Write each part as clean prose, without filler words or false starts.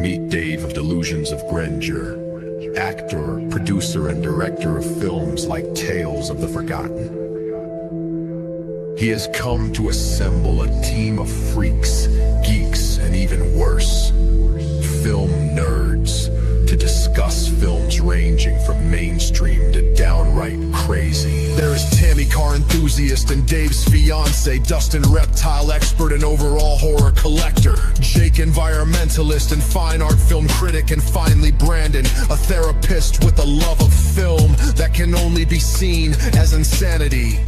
Meet Dave of Delusions of Grandeur, actor, producer, and director of films like Tales of the Forgotten. He has come to assemble a team of freaks, geeks, and even worse, film nerds, to discuss films ranging from mainstream to downright crazy. There is Tammy, car enthusiast, and Dave's fiance, Dustin, reptile expert and overall horror collector, Jake, environmentalist and fine art film critic, and finally Brandon, a therapist with a love of film that can only be seen as insanity.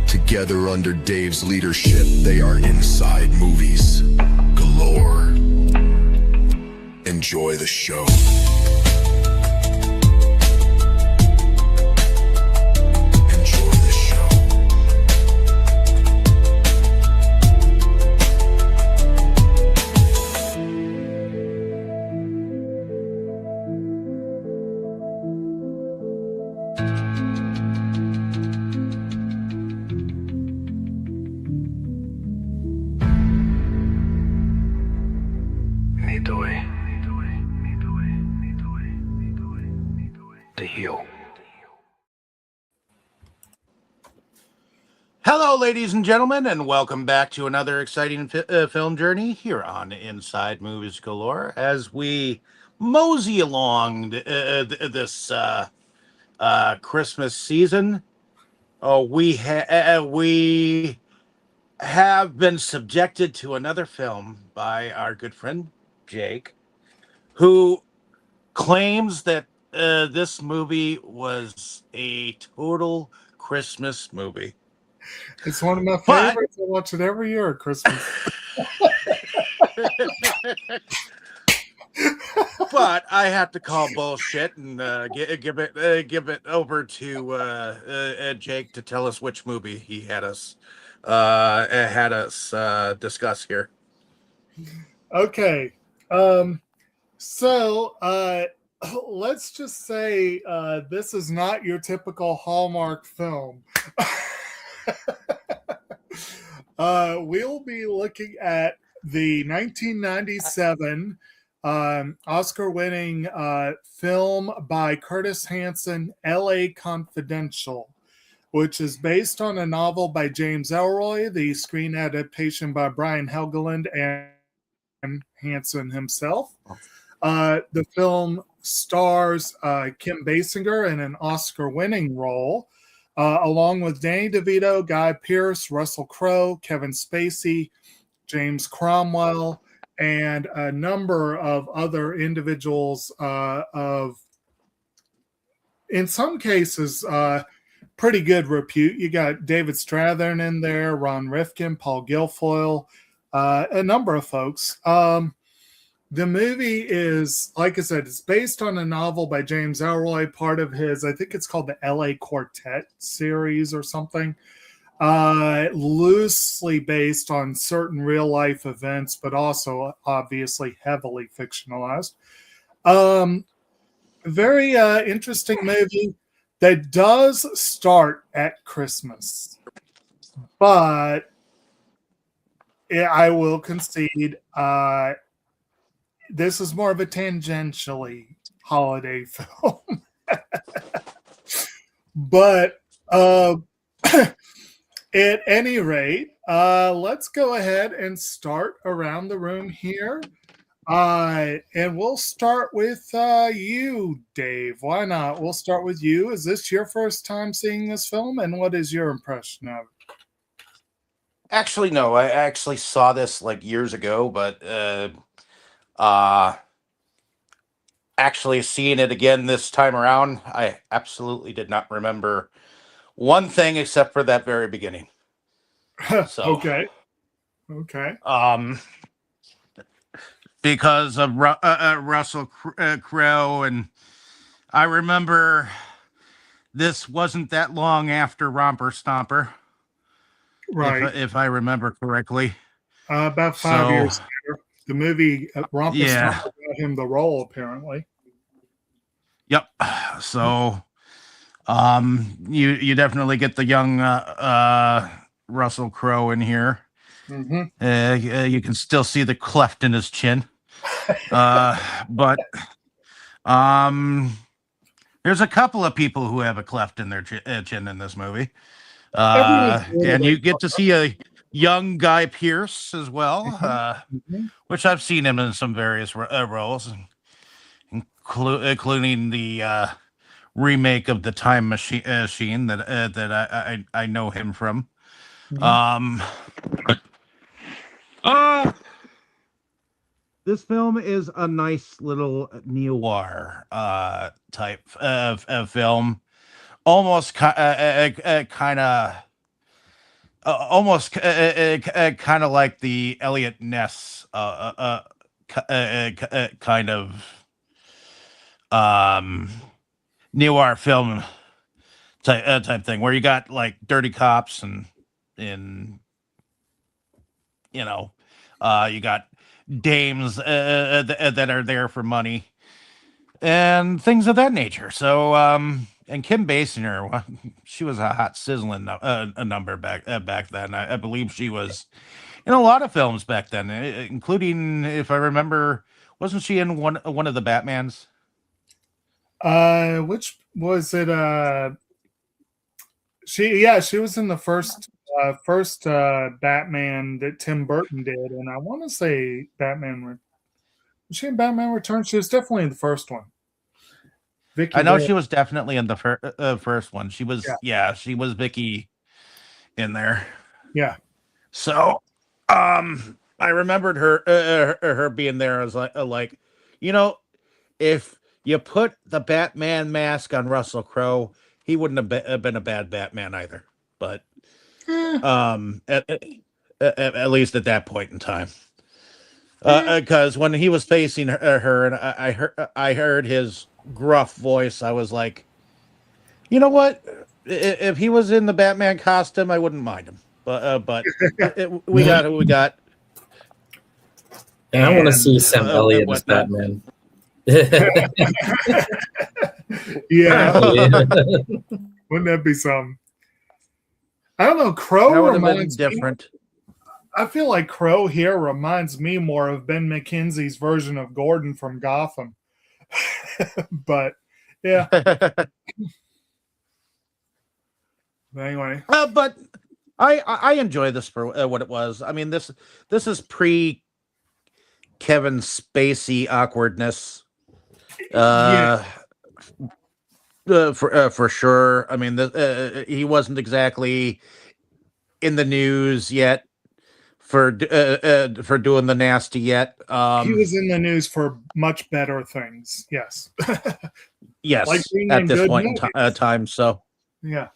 Together under Dave's leadership, they are Inside Movies Galore. Enjoy the show. Enjoy the show. Hello, ladies and gentlemen, and welcome back to another exciting film journey here on Inside Movies Galore as we mosey along this Christmas season. We have been subjected to another film by our good friend Jake, who claims that this movie was a total Christmas movie. It's one of my favorites. I watch it every year at Christmas. But I have to call bullshit and give it over to Jake to tell us which movie he had us discuss here. Okay, so let's just say this is not your typical Hallmark film. We'll be looking at the 1997 Oscar-winning film by Curtis Hanson, L.A. Confidential, which is based on a novel by James Ellroy, the screen adaptation by Brian Helgeland and Hanson himself. The film stars Kim Basinger in an Oscar-winning role, along with Danny DeVito, Guy Pearce, Russell Crowe, Kevin Spacey, James Cromwell, and a number of other individuals in some cases, pretty good repute. You got David Strathairn in there, Ron Rifkin, Paul Guilfoyle, a number of folks. The movie is, like I said, it's based on a novel by James Ellroy, part of his, I think it's called the LA Quartet series or something, loosely based on certain real-life events, but also obviously heavily fictionalized. Very interesting movie that does start at Christmas, but I will concede this is more of a tangentially holiday film. But at any rate, let's go ahead and start around the room here. And we'll start with you, Dave. Why not? We'll start with you. Is this your first time seeing this film? And what is your impression of it? Actually, no. I actually saw this like years ago, but actually seeing it again this time around, I absolutely did not remember one thing except for that very beginning. So, Okay. Because of Russell Crowe, and I remember this wasn't that long after Romper Stomper, Right. If I remember correctly. About 5 years later. The movie Romper Stomper got him the role, apparently. Yep. So you definitely get the young Russell Crowe in here. You can still see the cleft in his chin. But there's a couple of people who have a cleft in their chin in this movie. And you get to see a young Guy Pearce as well, which I've seen him in some various roles, including the remake of the Time Machine that I know him from. This film is a nice little noir type of film, almost kind of almost kind of like the Elliot Ness kind of noir film type thing, where you got like dirty cops and you got dames that are there for money and things of that nature. So and Kim Basinger, she was a hot sizzling number back then. I believe she was in a lot of films back then, including, if I remember, wasn't she in one of the Batmans? Which was it? She was in the first Batman that Tim Burton did, and I want to say was she in Batman Returns? She was definitely in the first one. Vicky, I know she was definitely in the first one. She was, she was Vicky in there. Yeah. So, I remembered her being there as like, if you put the Batman mask on Russell Crowe, he wouldn't have been a bad Batman either. But at least at that point in time, because when he was facing her and I heard his gruff voice, I was like, you know what? If he was in the Batman costume, I wouldn't mind him. But we got who we got. And I want to see Sam Elliott as Batman. Yeah. Wouldn't that be some? I don't know. Crow reminds different. I feel like Crow here reminds me more of Ben McKenzie's version of Gordon from Gotham. But yeah. Anyway. But I enjoy this for what it was. I mean, this is pre Kevin Spacey awkwardness. For sure. I mean, he wasn't exactly in the news yet for doing the nasty yet. He was in the news for much better things. Yes. Yes. Like at this point in time. So yeah.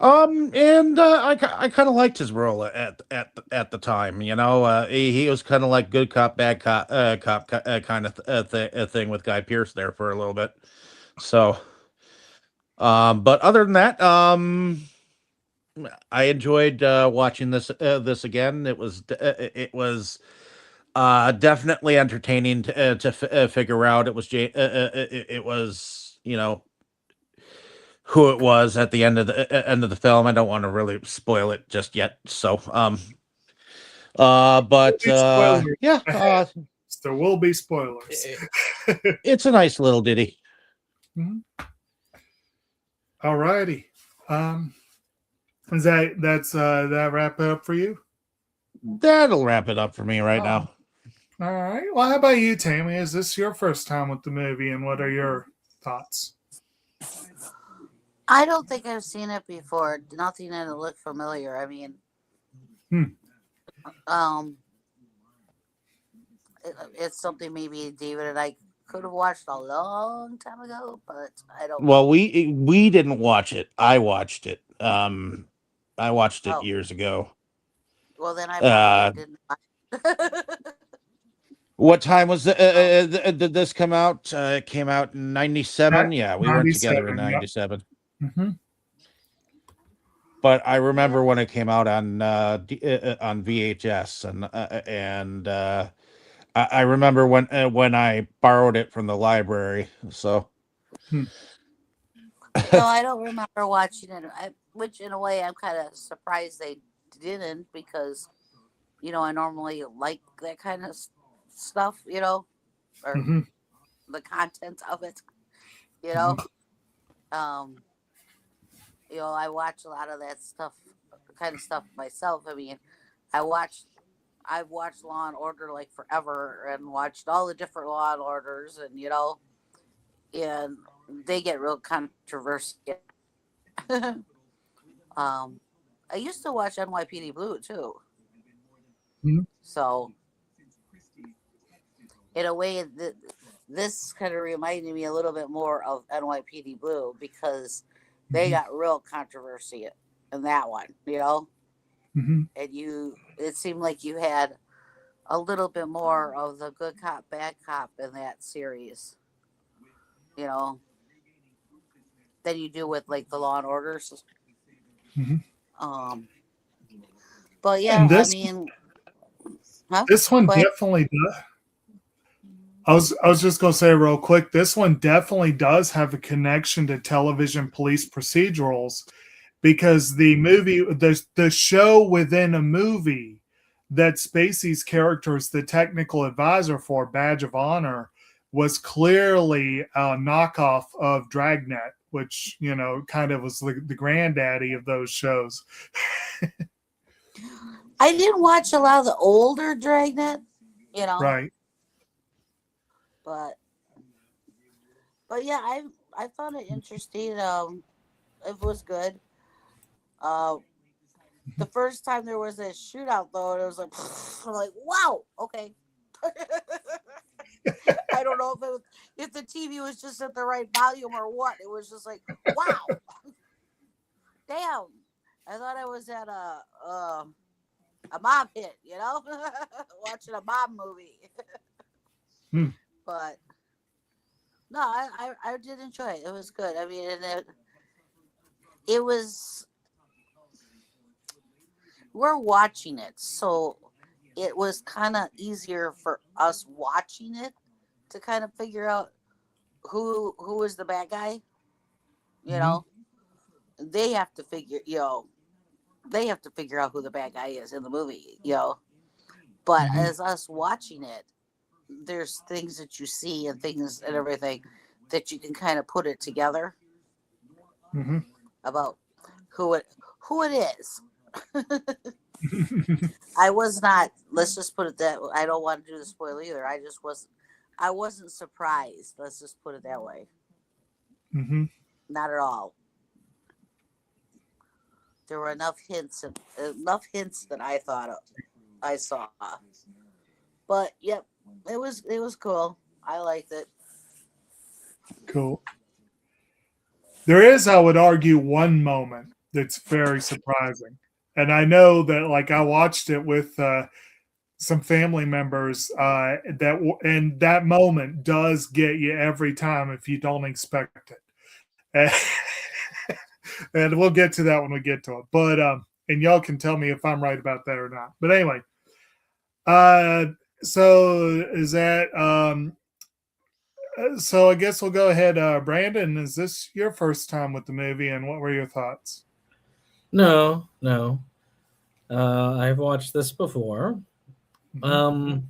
And I kind of liked his role at the time. He was kind of like good cop, bad cop kind of thing with Guy Pearce there for a little bit. So, but other than that, I enjoyed watching this again. It was definitely entertaining to figure out. It was it was who it was at the end of the film. I don't want to really spoil it just yet. So, but yeah, there will be spoilers. It's a nice little ditty. Mm-hmm. All righty. Is that wrap it up for you? That'll wrap it up for me right now. All right. Well, how about you, Tammy? Is this your first time with the movie, and what are your thoughts? I don't think I've seen it before. Nothing in it looked familiar. I mean, it's something maybe David and I could have watched a long time ago, but I don't. Well, we didn't watch it. I watched it. I watched it years ago. Well, then I didn't watch it. What time was did this come out? It came out in 97. Yeah, we were together in 97. Yep. Mm-hmm. But I remember when it came out on VHS, and I remember when I borrowed it from the library. So, no, I don't remember watching it. Which, in a way, I'm kind of surprised they didn't, because I normally like that kind of stuff, or Hmm. the content of it, you Hmm. know. Um, I watch a lot of that stuff, kind of stuff myself. I mean, I watched, I've watched Law and Order like forever, and watched all the different Law and Orders, and and they get real controversial. I used to watch NYPD Blue too, Hmm. so in a way, this kind of reminded me a little bit more of NYPD Blue because they Hmm. got real controversy in that one, Hmm. and it seemed like you had a little bit more of the good cop, bad cop in that series, you know, than you do with like the Law and Orders. Hmm. Um, but yeah, And I this mean, huh? this one Go ahead. definitely does. I was just gonna say real quick, this one definitely does have a connection to television police procedurals because the show within a movie that Spacey's character is the technical advisor for, Badge of Honor, was clearly a knockoff of Dragnet, which kind of was the granddaddy of those shows. I didn't watch a lot of the older Dragnet, you know, Right. but yeah, I found it interesting. It was good. Uh, the first time there was a shootout though, and it was like, I'm like, wow, okay. I don't know if the TV was just at the right volume or what. It was just like, wow, damn. I thought I was at a mob hit, watching a mob movie. Hmm. But no, I did enjoy it. It was good. I mean, and it was, we're watching it, so it was kind of easier for us watching it to kind of figure out who is the bad guy. You Mhm. know, they have to figure, they have to figure out who the bad guy is in the movie. But Mhm. as us watching it, there's things that you see and things and everything that you can kind of put it together Mhm. about who it is. I was not. Let's just put it that. I don't want to do the spoiler either. I wasn't surprised. Let's just put it that way. Mhm. Not at all. There were enough hints that I thought I saw. But yep, it was cool. I liked it. Cool. There is, I would argue, one moment that's very surprising. And I know that, like, I watched it with some family members, and that moment does get you every time if you don't expect it. And, and we'll get to that when we get to it. But and y'all can tell me if I'm right about that or not. But anyway, uh, so is that so I guess we'll go ahead. Brandon, is this your first time with the movie, and what were your thoughts? No, no. I've watched this before. Mhm.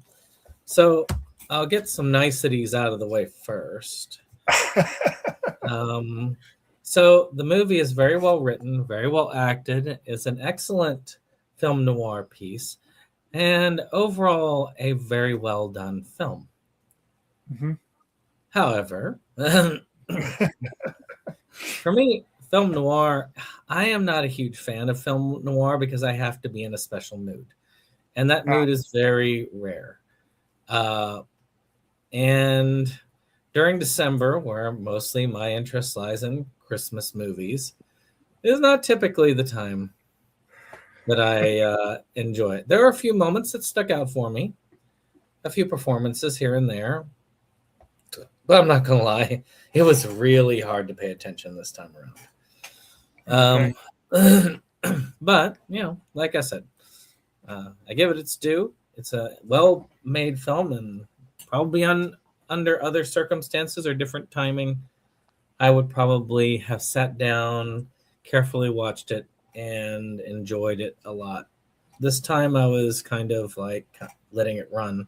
So I'll get some niceties out of the way first. Um, so the movie is very well written, very well acted. It's an excellent film noir piece, and overall a very well done film. Mhm. However, for me, film noir, I am not a huge fan of film noir because I have to be in a special mood, and that Ah, mood is very rare. Uh, and during December, where mostly my interest lies in Christmas movies, is not typically the time that I enjoy it. There are a few moments that stuck out for me, a few performances here and there, but I'm not gonna lie, it was really hard to pay attention this time okay. around. But like I said, I give it its due. It's a well-made film, and probably under other circumstances or different timing, I would probably have sat down, carefully watched it, and enjoyed it a lot. this time I was kind of like letting it run,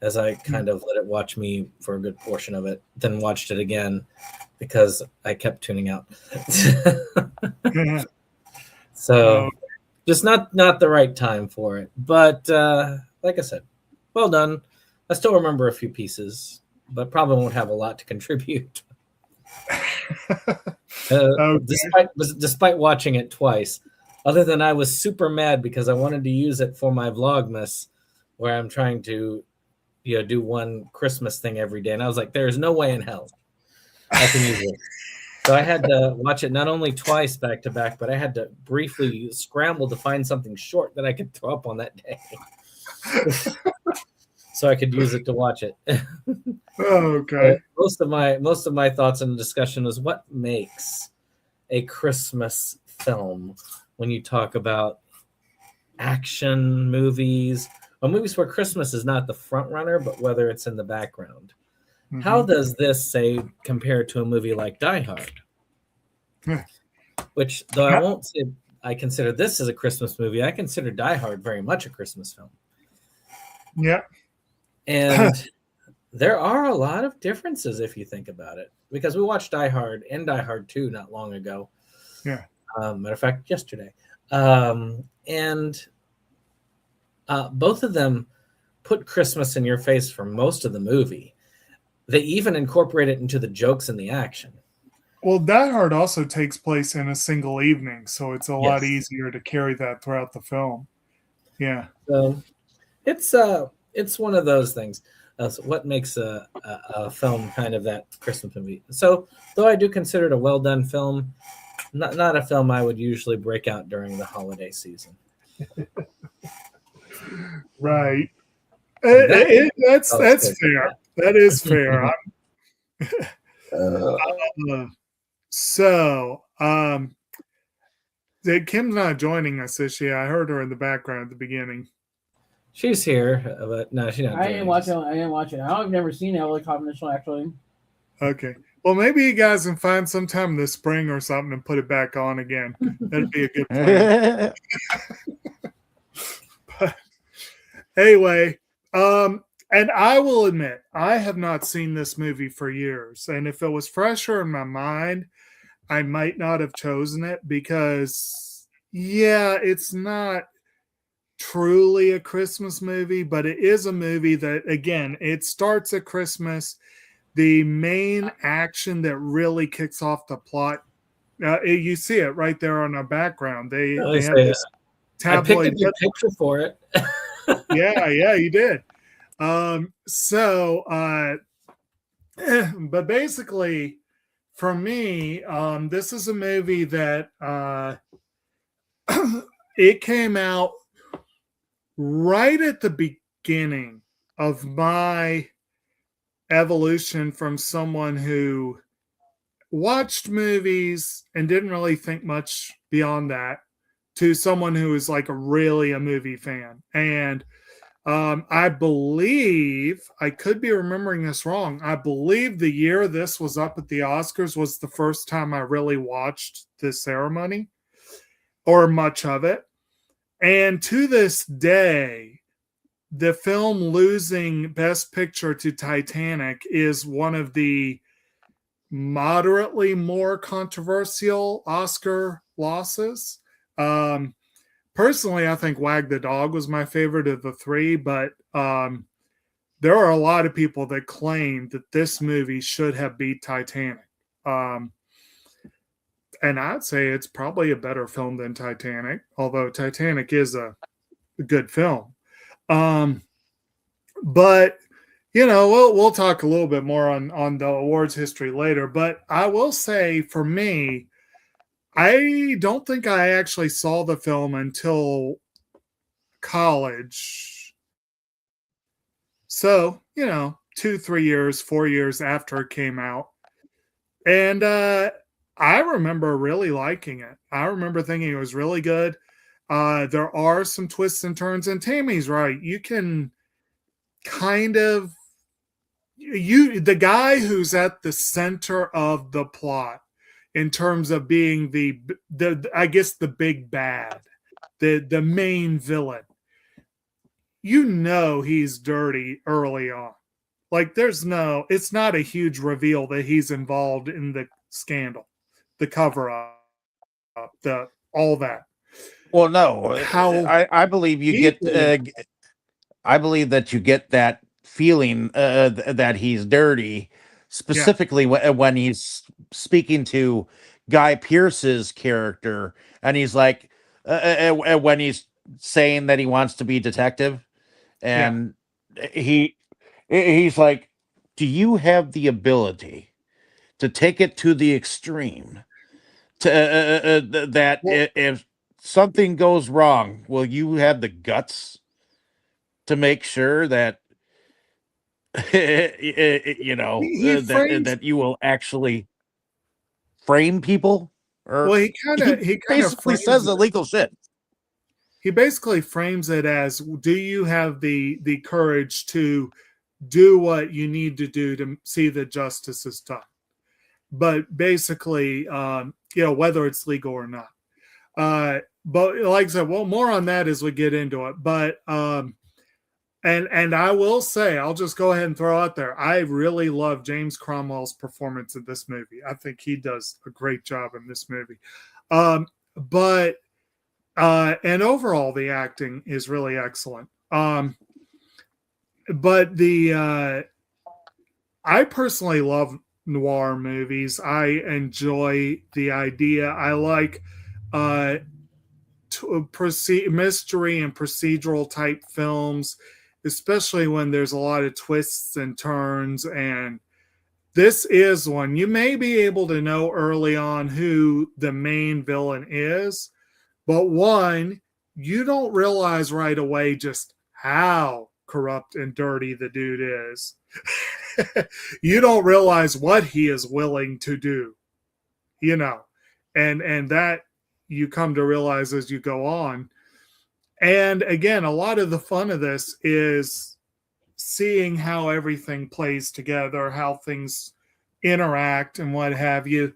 as I kind of let it watch me for a good portion of it, then watched it again because I kept tuning out. So Oh, just not the right time for it. But like I said, well done. I still remember a few pieces, but probably won't have a lot to contribute. okay. Despite watching it twice, other than I was super mad because I wanted to use it for my Vlogmas, where I'm trying to, do one Christmas thing every day, and I was like, "There is no way in hell I can use it." So I had to watch it not only twice back to back, but I had to briefly scramble to find something short that I could throw up on that day, so I could use it to watch it. Okay. Most of my thoughts in the discussion was what makes a Christmas film when you talk about action movies or movies where Christmas is not the front runner, but whether it's in the background. Mhm. How does this, say, compare to a movie like Die Hard? Which, though I won't say I consider this as a Christmas movie, I consider Die Hard very much a Christmas film. Yeah. And there are a lot of differences if you think about it, because we watched Die Hard and Die Hard 2 not long ago. Yeah. Matter of fact, yesterday. And both of them put Christmas in your face for most of the movie. They even incorporate it into the jokes and the action. Well, Die Hard also takes place in a single evening, so it's a lot easier to carry that throughout the film. Yeah. So it's one of those things. So what makes a film kind of that Christmas movie? So, though I do consider it a well done film, not a film I would usually break out during the holiday season. Right. That's good. fair. That is fair. So, Kim's not joining us, is she? I heard her in the background at the beginning. She's here, but no, she's not. I didn't watch it. I've never seen LA Confidential, actually. Okay. Well, maybe you guys can find some time this spring or something and put it back on again. That'd be a good plan. But anyway, and I will admit, I have not seen this movie for years. And if it was fresher in my mind, I might not have chosen it because, yeah, it's not truly a Christmas movie, but it is a movie that, again, it starts at Christmas. The main action that really kicks off the plot, you see it right there on our background. They have this tabloid. I picked a good picture for it. yeah, you did. But basically, for me, this is a movie that it came out right at the beginning of my evolution from someone who watched movies and didn't really think much beyond that to someone who is like really a movie fan. And I believe, I could be remembering this wrong, I believe the year this was up at the Oscars was the first time I really watched this ceremony or much of it. And to this day, the film losing Best Picture to Titanic is one of the moderately more controversial Oscar losses. Personally, I think Wag the Dog was my favorite of the three, but there are a lot of people that claim that this movie should have beat Titanic. And I'd say it's probably a better film than Titanic, although Titanic is a good film. But we'll talk a little bit more on the awards history later. But I will say, for me, I don't think I actually saw the film until college. So, 2, 3 years, 4 years after it came out. And I remember really liking it. I remember thinking it was really good. There are some twists and turns, and Tammy's right. You can kind of the guy who's at the center of the plot in terms of being the I guess the big bad the main villain, you know he's dirty early on. Like it's not a huge reveal that he's involved in the scandal, the cover up, the all that. Well, no, How I believe you get. deeply, I believe that you get that feeling that he's dirty, yeah, specifically when he's speaking to Guy Pearce's character, and he's like, when he's saying that he wants to be detective, yeah. and he he's like, "Do you have the ability to take it to the extreme? To that Well, if something goes wrong, will you have the guts to make sure that he frames. that you will actually frame people?" Or Well, he he kind of basically frames says it. illegal shit. He basically frames it as, do you have the courage to do what you need to do to see that justice is done? But basically, whether it's legal or not. But like I said, well, more on that as we get into it. But and I will say, I'll just go ahead and throw out there, I really love James Cromwell's performance in this movie. I think he does a great job in this movie. But and overall, the acting is really excellent. But I personally love noir movies. I enjoy the idea. I like mystery and procedural type films, especially when there's a lot of twists and turns. And this is one you may be able to know early on who the main villain is, but one, you don't realize right away just how corrupt and dirty the dude is. You don't realize what he is willing to do, and that you come to realize as you go on. And again, a lot of the fun of this is seeing how everything plays together, how things interact and what have you.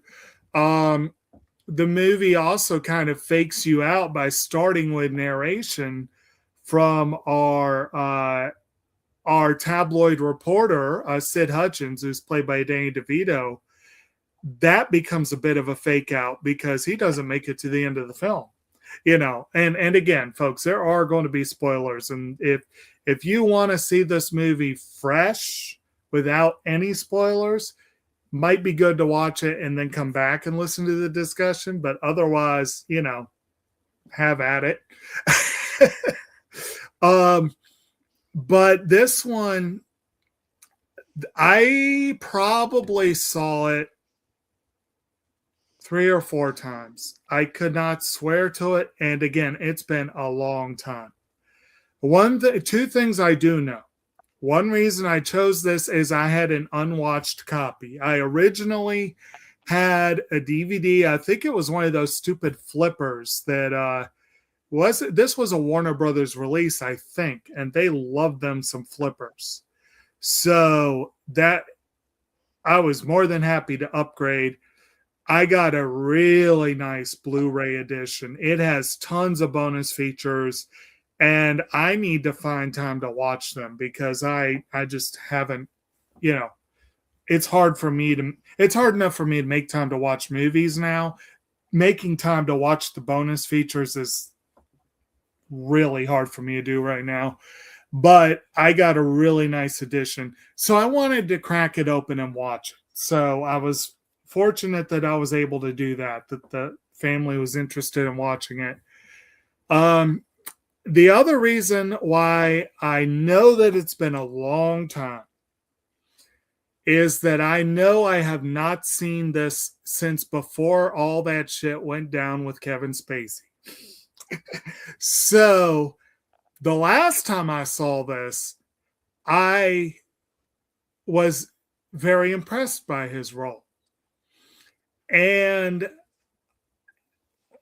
The movie also kind of fakes you out by starting with narration from our tabloid reporter, Sid Hutchins, who's played by Danny DeVito. That becomes a bit of a fake out because he doesn't make it to the end of the film, and again, folks, there are going to be spoilers. And if you want to see this movie fresh without any spoilers, might be good to watch it and then come back and listen to the discussion. But otherwise, have at it. But this one, I probably saw it 3 or 4 times. I could not swear to it. And again, it's been a long time. Two things I do know. One reason I chose this is I had an unwatched copy. I originally had a DVD. I think it was one of those stupid flippers that this was a Warner Brothers release, I think, and they loved them some flippers. So that I was more than happy to upgrade. I got a really nice Blu-ray edition. It has tons of bonus features, and I need to find time to watch them because I just haven't, it's hard enough for me to make time to watch movies now. Making time to watch the bonus features is really hard for me to do right now. But I got a really nice edition. So I wanted to crack it open and watch it. So I was fortunate that I was able to do that the family was interested in watching it. The other reason why I know that it's been a long time is that I know I have not seen this since before all that shit went down with Kevin Spacey. So the last time I saw this, I was very impressed by his role. And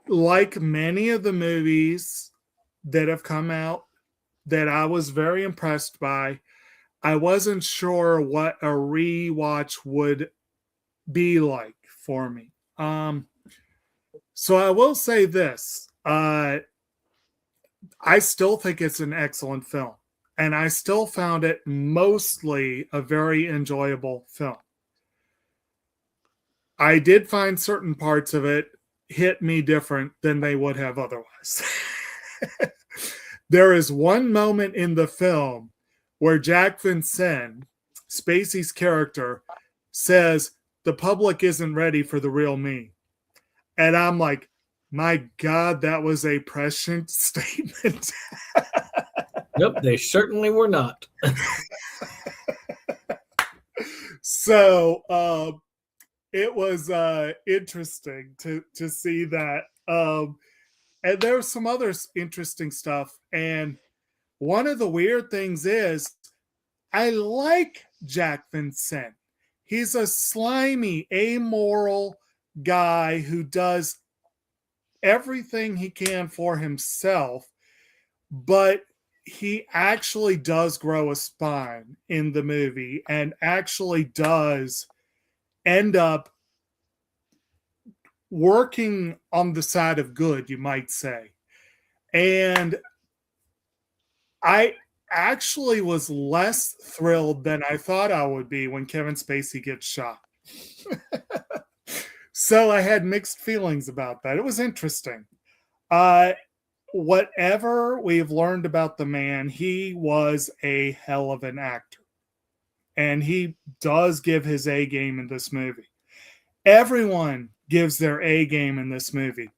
like many of the movies that have come out that I was very impressed by, I wasn't sure what a rewatch would be like for me. So I will say this. I still think it's an excellent film. And I still found it mostly a very enjoyable film. I did find certain parts of it hit me different than they would have otherwise. There is one moment in the film where Jack Vincent, Spacey's character, says, the public isn't ready for the real me. And I'm like, my God, that was a prescient statement. Nope, they certainly were not. So it was interesting to see that. And there was some other interesting stuff. And one of the weird things is I like Jack Vincent. He's a slimy, amoral guy who does everything he can for himself, but he actually does grow a spine in the movie and actually does end up working on the side of good, you might say. And I actually was less thrilled than I thought I would be when Kevin Spacey gets shot. So I had mixed feelings about that. It was interesting. Whatever we've learned about the man, he was a hell of an actor. And he does give his A game in this movie. Everyone gives their A game in this movie,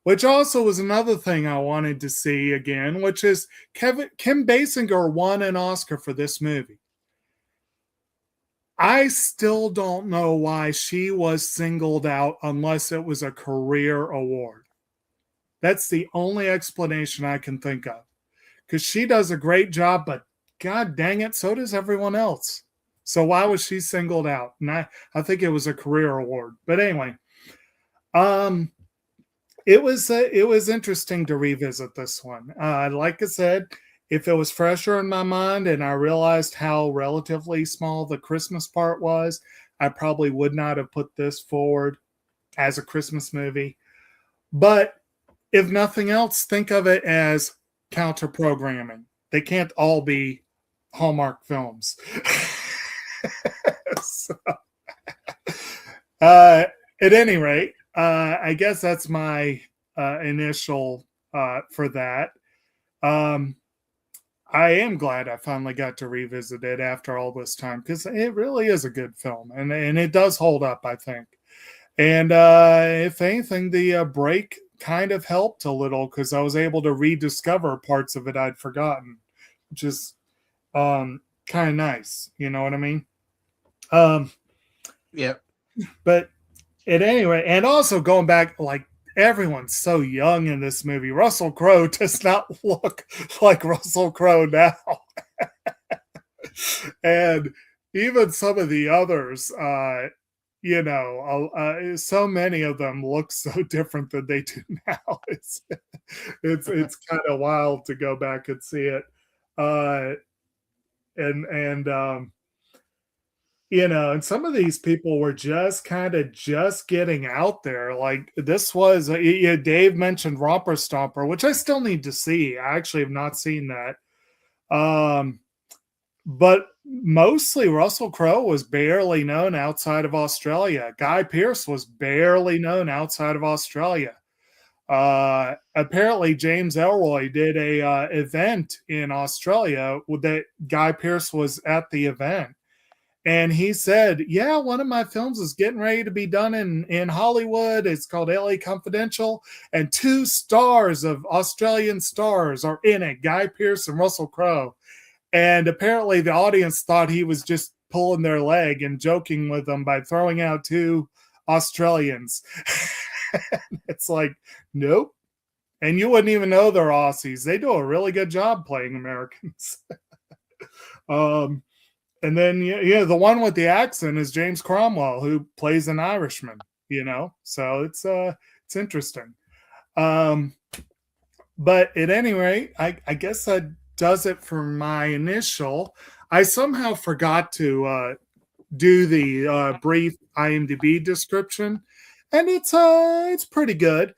which also was another thing I wanted to see again, which is Kim Basinger won an Oscar for this movie. I still don't know why she was singled out unless it was a career award. That's the only explanation I can think of. Because she does a great job, but God dang it, so does everyone else. So why was she singled out? And I think it was a career award. But anyway, it was interesting to revisit this one. Like I said, if it was fresher in my mind and I realized how relatively small the Christmas part was, I probably would not have put this forward as a Christmas movie. But if nothing else, think of it as counter programming. They can't all be Hallmark films. So, at any rate, I guess that's my initial for that. I am glad I finally got to revisit it after all this time because it really is a good film and it does hold up, I think. And if anything, the break kind of helped a little because I was able to rediscover parts of it I'd forgotten, which is kind of nice. You know what I mean? Yeah. But at any rate, and also going back, like everyone's so young in this movie. Russell Crowe does not look like Russell Crowe now. And even some of the others, so many of them look so different than they do now. It's kind of wild to go back and see it. And some of these people were just getting out there. Like this was, Dave mentioned Romper Stomper, which I still need to see. I actually have not seen that. But mostly Russell Crowe was barely known outside of Australia. Guy Pearce was barely known outside of Australia. Apparently James Ellroy did a event in Australia that Guy Pearce was at the event. And he said, yeah, one of my films is getting ready to be done in Hollywood. It's called LA Confidential. And 2 stars of Australian stars are in it, Guy Pearce and Russell Crowe. And apparently the audience thought he was just pulling their leg and joking with them by throwing out 2 Australians. It's like, nope. And you wouldn't even know they're Aussies. They do a really good job playing Americans. And then, the one with the accent is James Cromwell, who plays an Irishman, so it's interesting. But at any rate, I guess that does it for my initial. I somehow forgot to do the brief IMDb description, and it's pretty good.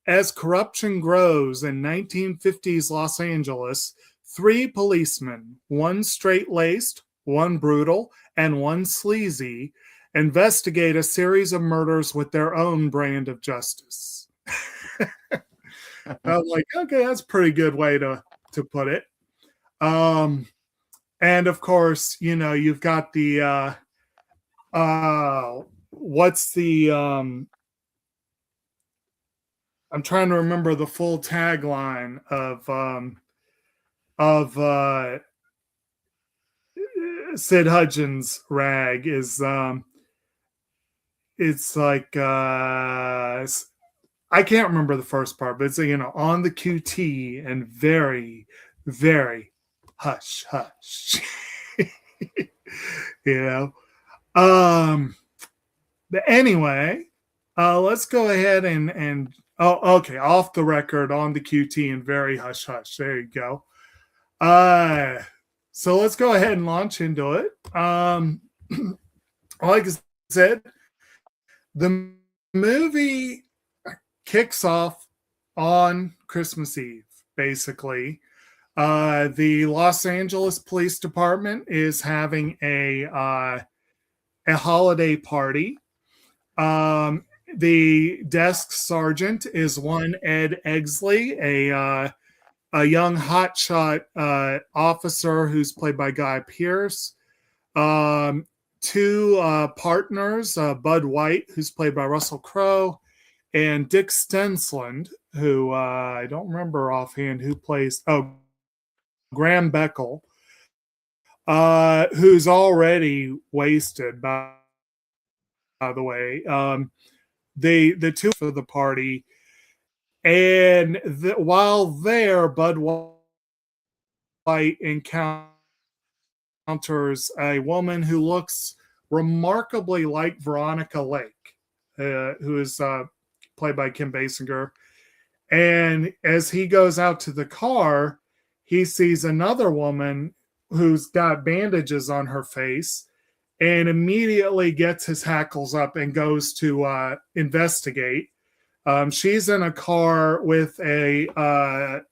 as corruption grows in 1950s Los Angeles, 3 policemen, one straight-laced, one brutal, and one sleazy, investigate a series of murders with their own brand of justice. I'm like, okay, that's a pretty good way to put it. And of course, you've got the what's the I'm trying to remember the full tagline of Sid Hudgens' rag is it's like I can't remember the first part, but it's on the QT and very, very hush hush. But anyway, let's go ahead and okay, off the record on the QT and very hush hush. There you go. So let's go ahead and launch into it. Like I said, the movie kicks off on Christmas Eve, basically. The Los Angeles Police Department is having a holiday party. The desk sergeant is one Ed Egsley, a young hotshot officer who's played by Guy Pearce. 2 partners, Bud White, who's played by Russell Crowe, and Dick Stensland, who I don't remember offhand who plays. Graham Beckel, who's already wasted, by the way. The 2 for the party, and while there, Bud White encounters a woman who looks remarkably like Veronica Lake, who is played by Kim Basinger. And as he goes out to the car, he sees another woman who's got bandages on her face and immediately gets his hackles up and goes to investigate. She's in a car with a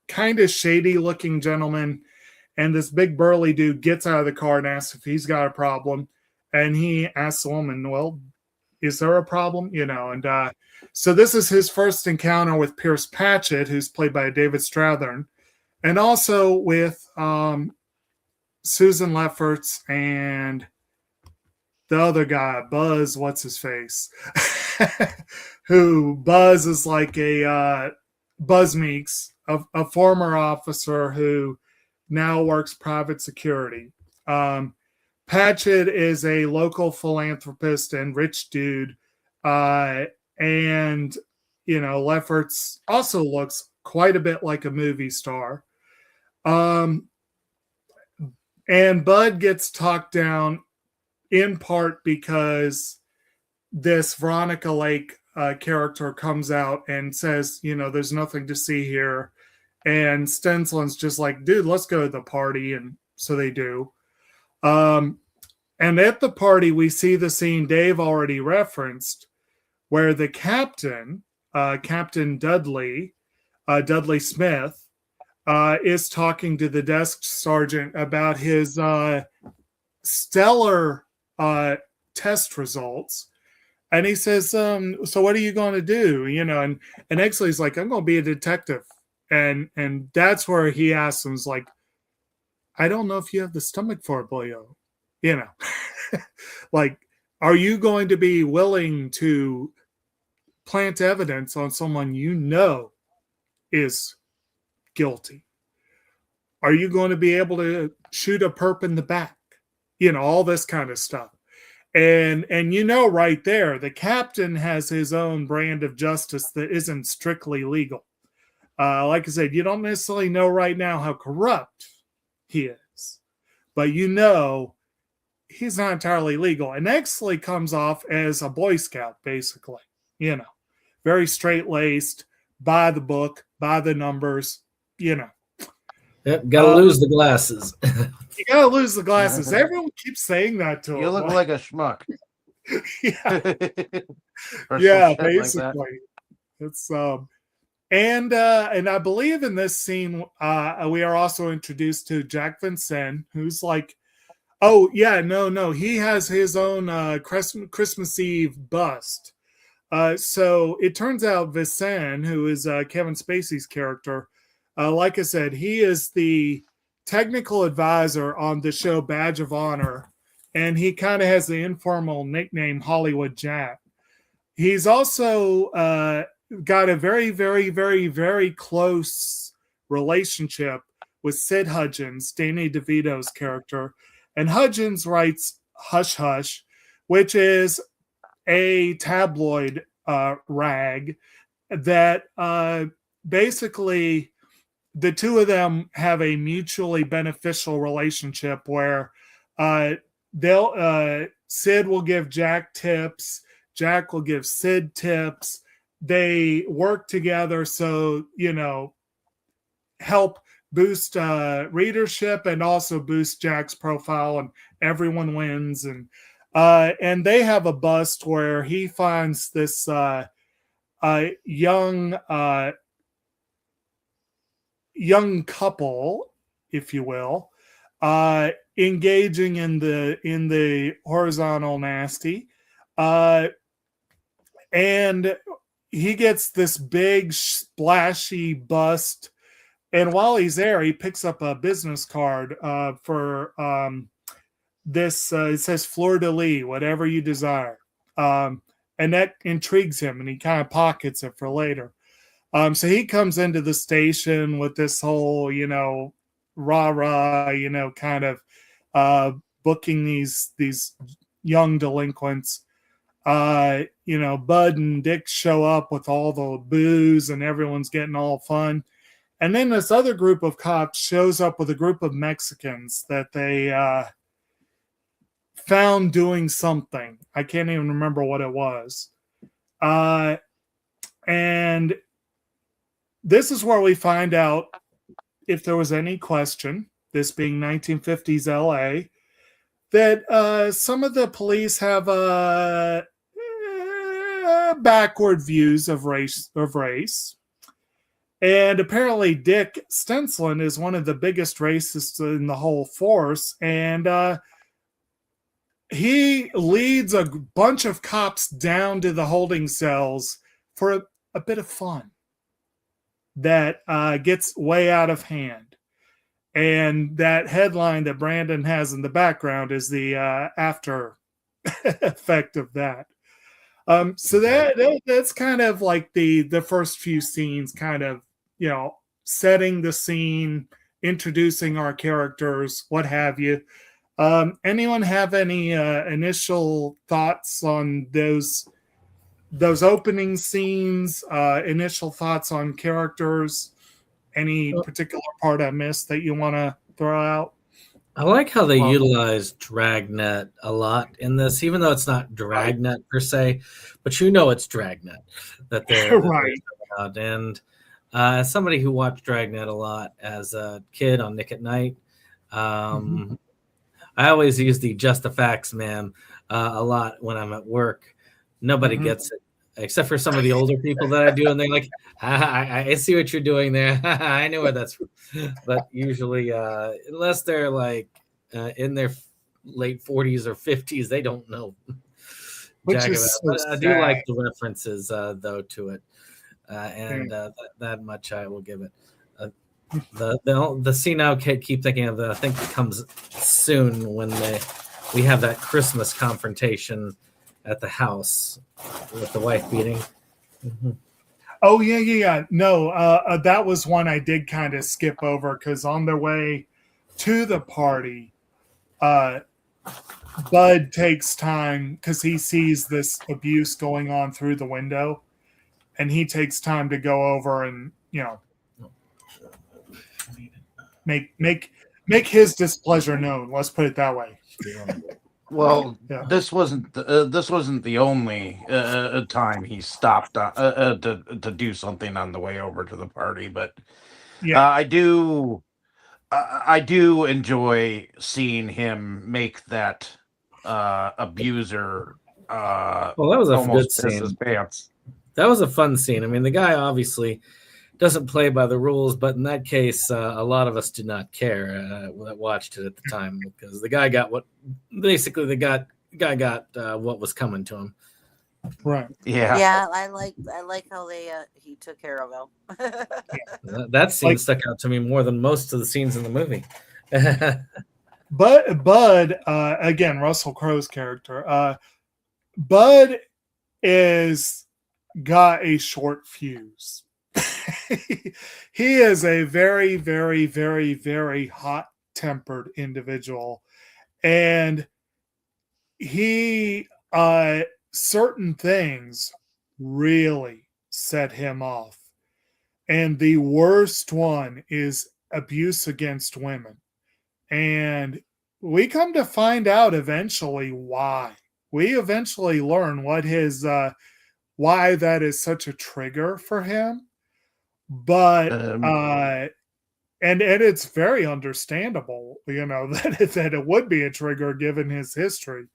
kind of shady looking gentleman, and this big burly dude gets out of the car and asks if he's got a problem. And he asks the woman, well, is there a problem? And so this is his first encounter with Pierce Patchett, who's played by David Strathern, and also with Susan Lefferts and the other guy, Buzz, what's his face? Who Buzz is like a Buzz Meeks, a former officer who now works private security. Patchett is a local philanthropist and rich dude. And, Lefferts also looks quite a bit like a movie star. And Bud gets talked down in part because this Veronica Lake character comes out and says, there's nothing to see here. And Stensland's just like, dude, let's go to the party. And so they do. And at the party, we see the scene Dave already referenced, where the captain, Captain Dudley Smith, is talking to the desk sergeant about his stellar test results. And he says, so what are you going to do? And Exley's like, I'm going to be a detective. And that's where he asks him, like, I don't know if you have the stomach for it, boyo. Like, are you going to be willing to plant evidence on someone is guilty? Are you going to be able to shoot a perp in the back? All this kind of stuff. And right there, the captain has his own brand of justice that isn't strictly legal. Like I said, you don't necessarily know right now how corrupt he is, but he's not entirely legal. And Exley comes off as a Boy Scout, basically, very straight-laced, by the book, by the numbers, Yep, gotta lose the glasses. You gotta lose the glasses. Everyone keeps saying that to him. You look like a schmuck. Yeah, basically. Like it's And I believe in this scene, we are also introduced to Jack Vincent, who's like, oh yeah, no, he has his own Christmas Eve bust. So it turns out Vincent, who is Kevin Spacey's character, like I said, he is the technical advisor on the show Badge of Honor, and he kind of has the informal nickname Hollywood Jack. He's also got a very, very, very, very close relationship with Sid Hudgens, Danny DeVito's character. And Hudgens writes Hush Hush, which is a tabloid rag that basically the two of them have a mutually beneficial relationship where Sid will give Jack tips, Jack will give Sid tips. They work together, so help boost readership and also boost Jack's profile, and everyone wins. And they have a bust where he finds this young couple, if you will, engaging in the horizontal nasty, and he gets this big splashy bust. And while he's there, he picks up a business card for this. It says "Fleur de lis," whatever you desire, and that intrigues him, and he kind of pockets it for later. So he comes into the station with this whole, rah-rah, kind of booking these young delinquents. Bud and Dick show up with all the booze, and everyone's getting all fun. And then this other group of cops shows up with a group of Mexicans that they found doing something. I can't even remember what it was. And this is where we find out, if there was any question, this being 1950s LA, that some of the police have backward views of race. And apparently Dick Stenslin is one of the biggest racists in the whole force. And he leads a bunch of cops down to the holding cells for a bit of fun that gets way out of hand. And that headline that Brandon has in the background is the after effect of that. So that's kind of like the first few scenes, kind of, setting the scene, introducing our characters, what have you. Anyone have any initial thoughts on those opening scenes, initial thoughts on characters? Any particular part I missed that you want to throw out? I like how they utilize Dragnet a lot in this, even though it's not Dragnet per se, but it's Dragnet that they're right. About. And as somebody who watched Dragnet a lot as a kid on Nick at Night, I always use the "just the facts, ma'am" a lot when I'm at work. Nobody gets it except for some of the older people that I do, and they're like, I see what you're doing there. I know where that's from. But usually, unless they're like in their late 40s or 50s, they don't know. Jack I do like the references, though, to it. And that much I will give it. The scene I keep thinking of that I think comes soon when we have that Christmas confrontation at the house with the wife beating. Oh yeah. No, that was one I did kind of skip over because on their way to the party, Bud takes time because he sees this abuse going on through the window, and he takes time to go over and make his displeasure known. Let's put it that way. Well, this wasn't the only time he stopped to do something on the way over to the party, but I do enjoy seeing him make that abuser. Well, that was a good scene. His pants. That was a fun scene. I mean, the guy obviously doesn't play by the rules, but in that case, a lot of us did not care that watched it at the time, because the guy got what what was coming to him. Right. Yeah. Yeah, I like how they he took care of him. That scene Like- stuck out to me more than most of the scenes in the movie. But Bud, again, Russell Crowe's character, Bud is got a short fuse. He is a very, very, very, very hot-tempered individual, and he certain things really set him off. And the worst one is abuse against women. And we come to find out eventually why. We eventually learn what his why that is such a trigger for him. But and it's very understandable, you know, that it would be a trigger given his history.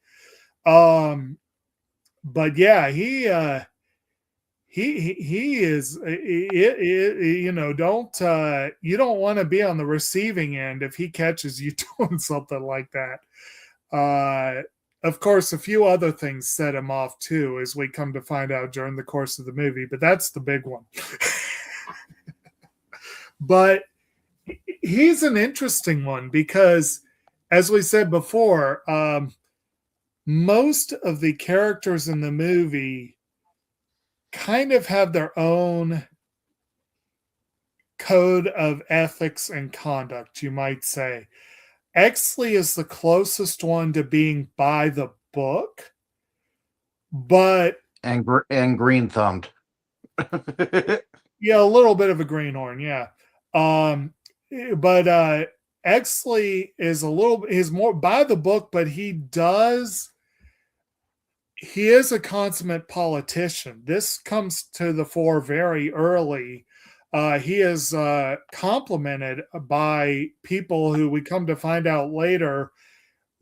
But yeah, he is, you know, you don't want to be on the receiving end if he catches you doing something like that. Of course, a few other things set him off too, as we come to find out during the course of the movie, but that's the big one. But he's an interesting one because, as we said before, most of the characters in the movie kind of have their own code of ethics and conduct, you might say. Exley is the closest one to being by the book, but and green thumbed. yeah, a little bit of a greenhorn, yeah. But Exley is more by the book, but he is a consummate politician. This comes to the fore very early. He is complimented by people who we come to find out later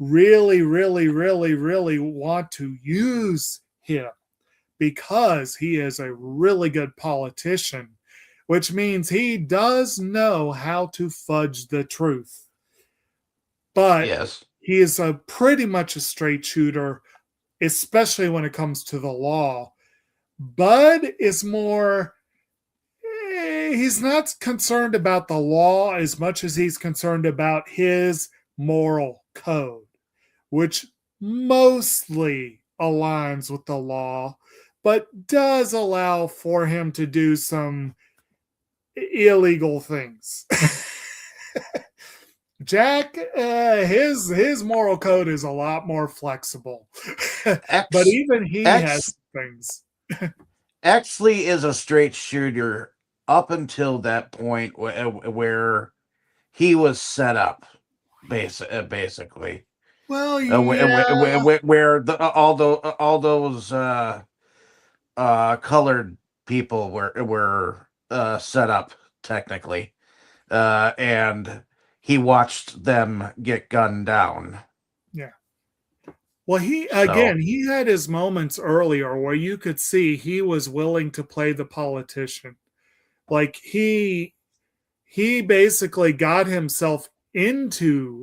really, really, really, really want to use him because he is a really good politician, which means he does know how to fudge the truth. But Yes. he is pretty much a straight shooter, especially when it comes to the law. Bud is more, he's not concerned about the law as much as he's concerned about his moral code, which mostly aligns with the law, but does allow for him to do some illegal things. Jack, his moral code is a lot more flexible. But even he has things. Exley is a straight shooter up until that point where he was set up, basically. Well, yeah. Where all those colored people were set up technically, and he watched them get gunned down. Yeah. Well, he had his moments earlier where you could see he was willing to play the politician. Like he basically got himself into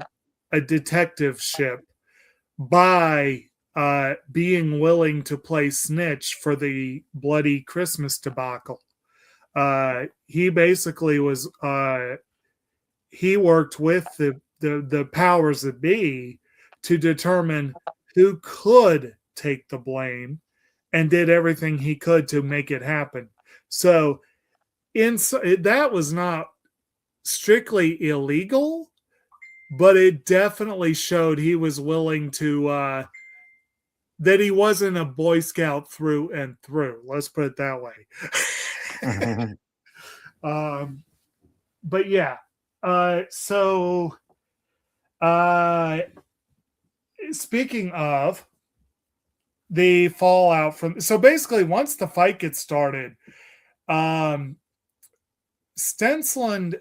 a detectiveship by being willing to play snitch for the bloody Christmas debacle. He basically was he worked with the powers that be to determine who could take the blame and did everything he could to make it happen. So that was not strictly illegal, but it definitely showed he was willing to that he wasn't a Boy Scout through and through. Let's put it that way. But yeah. Speaking of the fallout from, so basically once the fight gets started, Stensland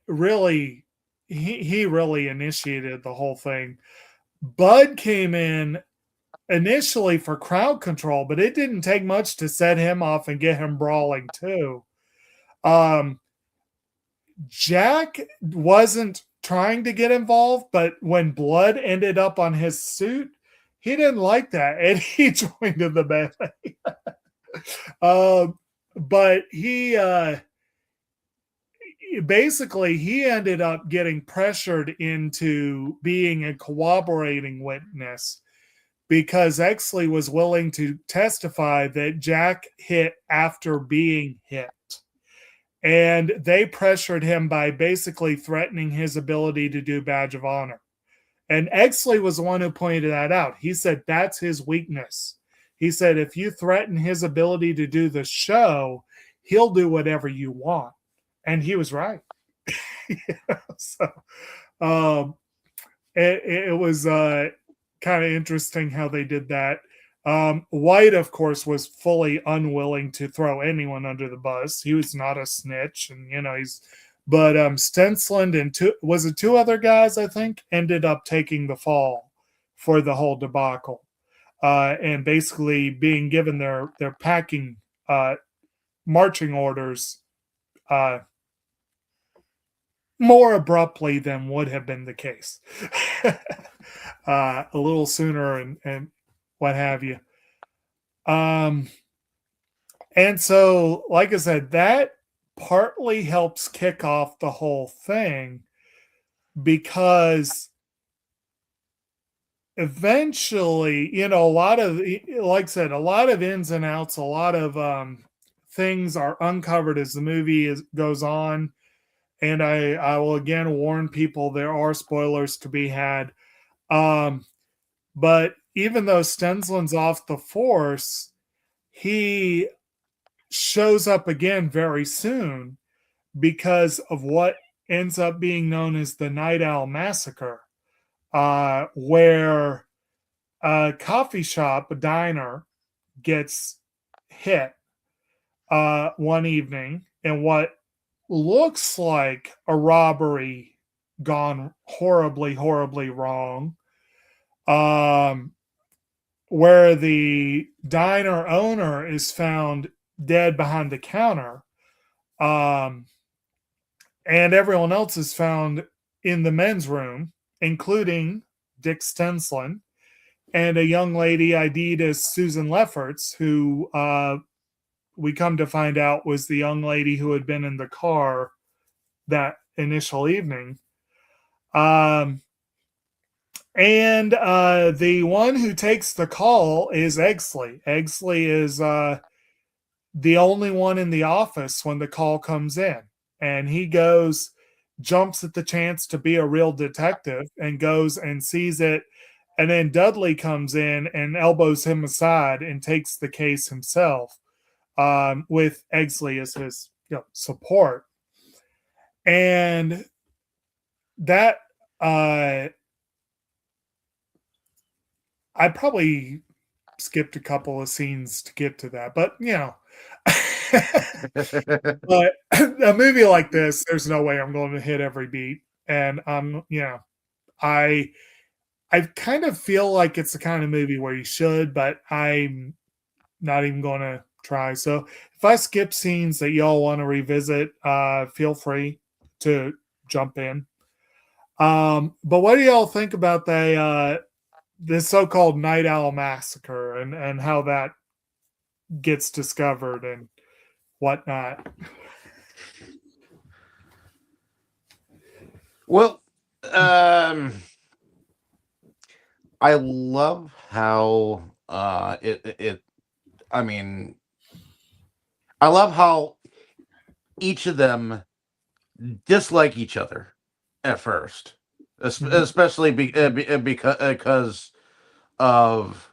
really initiated the whole thing. Bud came in initially for crowd control, but it didn't take much to set him off and get him brawling too. Jack wasn't trying to get involved, but when blood ended up on his suit, he didn't like that, and he joined in the melee. But he basically he ended up getting pressured into being a cooperating witness because Exley was willing to testify that Jack hit after being hit. And they pressured him by basically threatening his ability to do Badge of Honor. And Exley was the one who pointed that out. He said that's his weakness. He said if you threaten his ability to do the show, he'll do whatever you want. And he was right. So it was kind of interesting how they did that. White, of course, was fully unwilling to throw anyone under the bus. He was not a snitch, and but Stensland and two other guys, I think, ended up taking the fall for the whole debacle, and basically being given their packing marching orders more abruptly than would have been the case. A little sooner and what have you. And so, like I said, that partly helps kick off the whole thing because eventually, a lot of, like I said, a lot of ins and outs, a lot of things are uncovered as the movie goes on. And I will again warn people there are spoilers to be had. But even though Stensland's off the force, he shows up again very soon because of what ends up being known as the Night Owl Massacre, where a coffee shop, a diner, gets hit one evening, and what looks like a robbery gone horribly, horribly wrong. Where the diner owner is found dead behind the counter, and everyone else is found in the men's room, including Dick Stensland and a young lady ID'd as Susan Lefferts, who we come to find out was the young lady who had been in the car that initial evening. And the one who takes the call is Exley. Exley is the only one in the office when the call comes in. And he jumps at the chance to be a real detective and goes and sees it. And then Dudley comes in and elbows him aside and takes the case himself, with Exley as his support. And that I probably skipped a couple of scenes to get to that, but but a movie like this, there's no way I'm going to hit every beat. And I kind of feel like it's the kind of movie where you should, but I'm not even going to try. So if I skip scenes that y'all want to revisit, feel free to jump in. But what do y'all think about this so-called Night Owl Massacre and how that gets discovered and whatnot? Well, I love how I love how each of them dislike each other at first, especially because of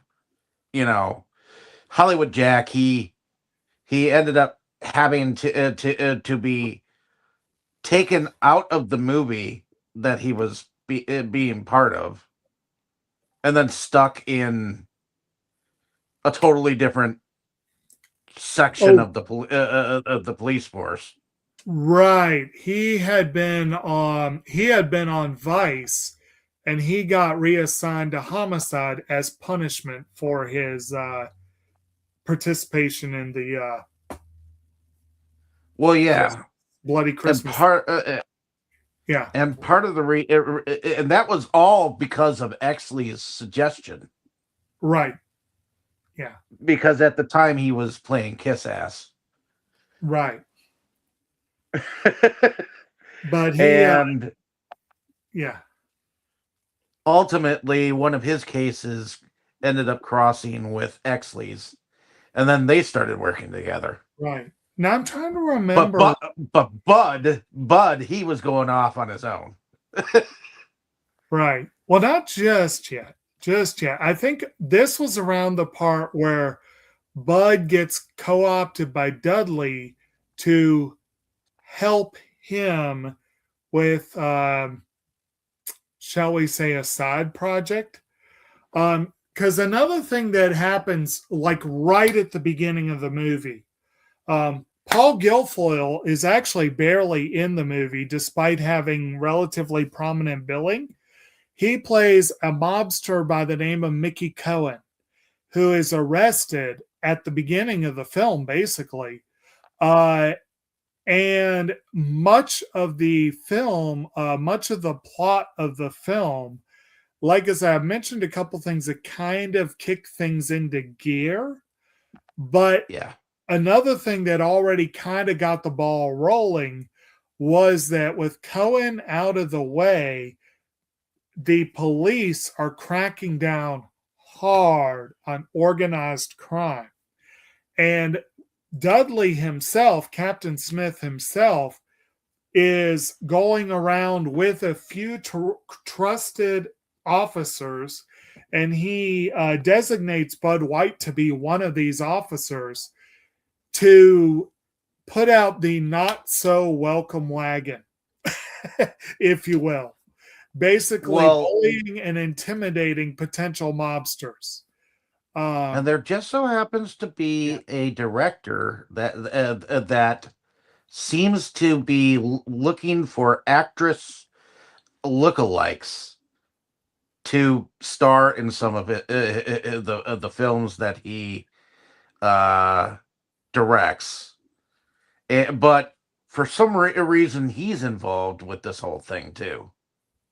Hollywood Jack. He ended up having to be taken out of the movie that he was being part of, and then stuck in a totally different section of the police force. Right. He had been on Vice, and he got reassigned to homicide as punishment for his participation in the Well, yeah, Bloody and Christmas. Yeah, part of the and that was all because of Exley's suggestion. right. Yeah, Because at the time he was playing Kiss Ass. right. But he, And yeah, ultimately, one of his cases ended up crossing with Exley's, and then they started working together. right. Now I'm trying to But remember. Bud, he was going off on his own. Right. Well, not just yet. Just yet. I think this was around the part where Bud gets co opted by Dudley to help him with, shall we say, a side project. Because another thing that happens, like right at the beginning of the movie, Paul Guilfoyle is actually barely in the movie, despite having relatively prominent billing. He plays a mobster by the name of Mickey Cohen, who is arrested at the beginning of the film, basically. And much of the film, much of the plot of the film, like as I mentioned, a couple things that kind of kick things into gear. But Yeah. another thing that already kind of got the ball rolling was that with Cohen out of the way, the police are cracking down hard on organized crime. And Dudley himself, Captain Smith himself, is going around with a few trusted officers, and he designates Bud White to be one of these officers to put out the not so welcome wagon, if you will. Basically, bullying and intimidating potential mobsters. And there just so happens to be a director that seems to be looking for actress lookalikes to star in some of the films that he directs. But for some reason, he's involved with this whole thing too.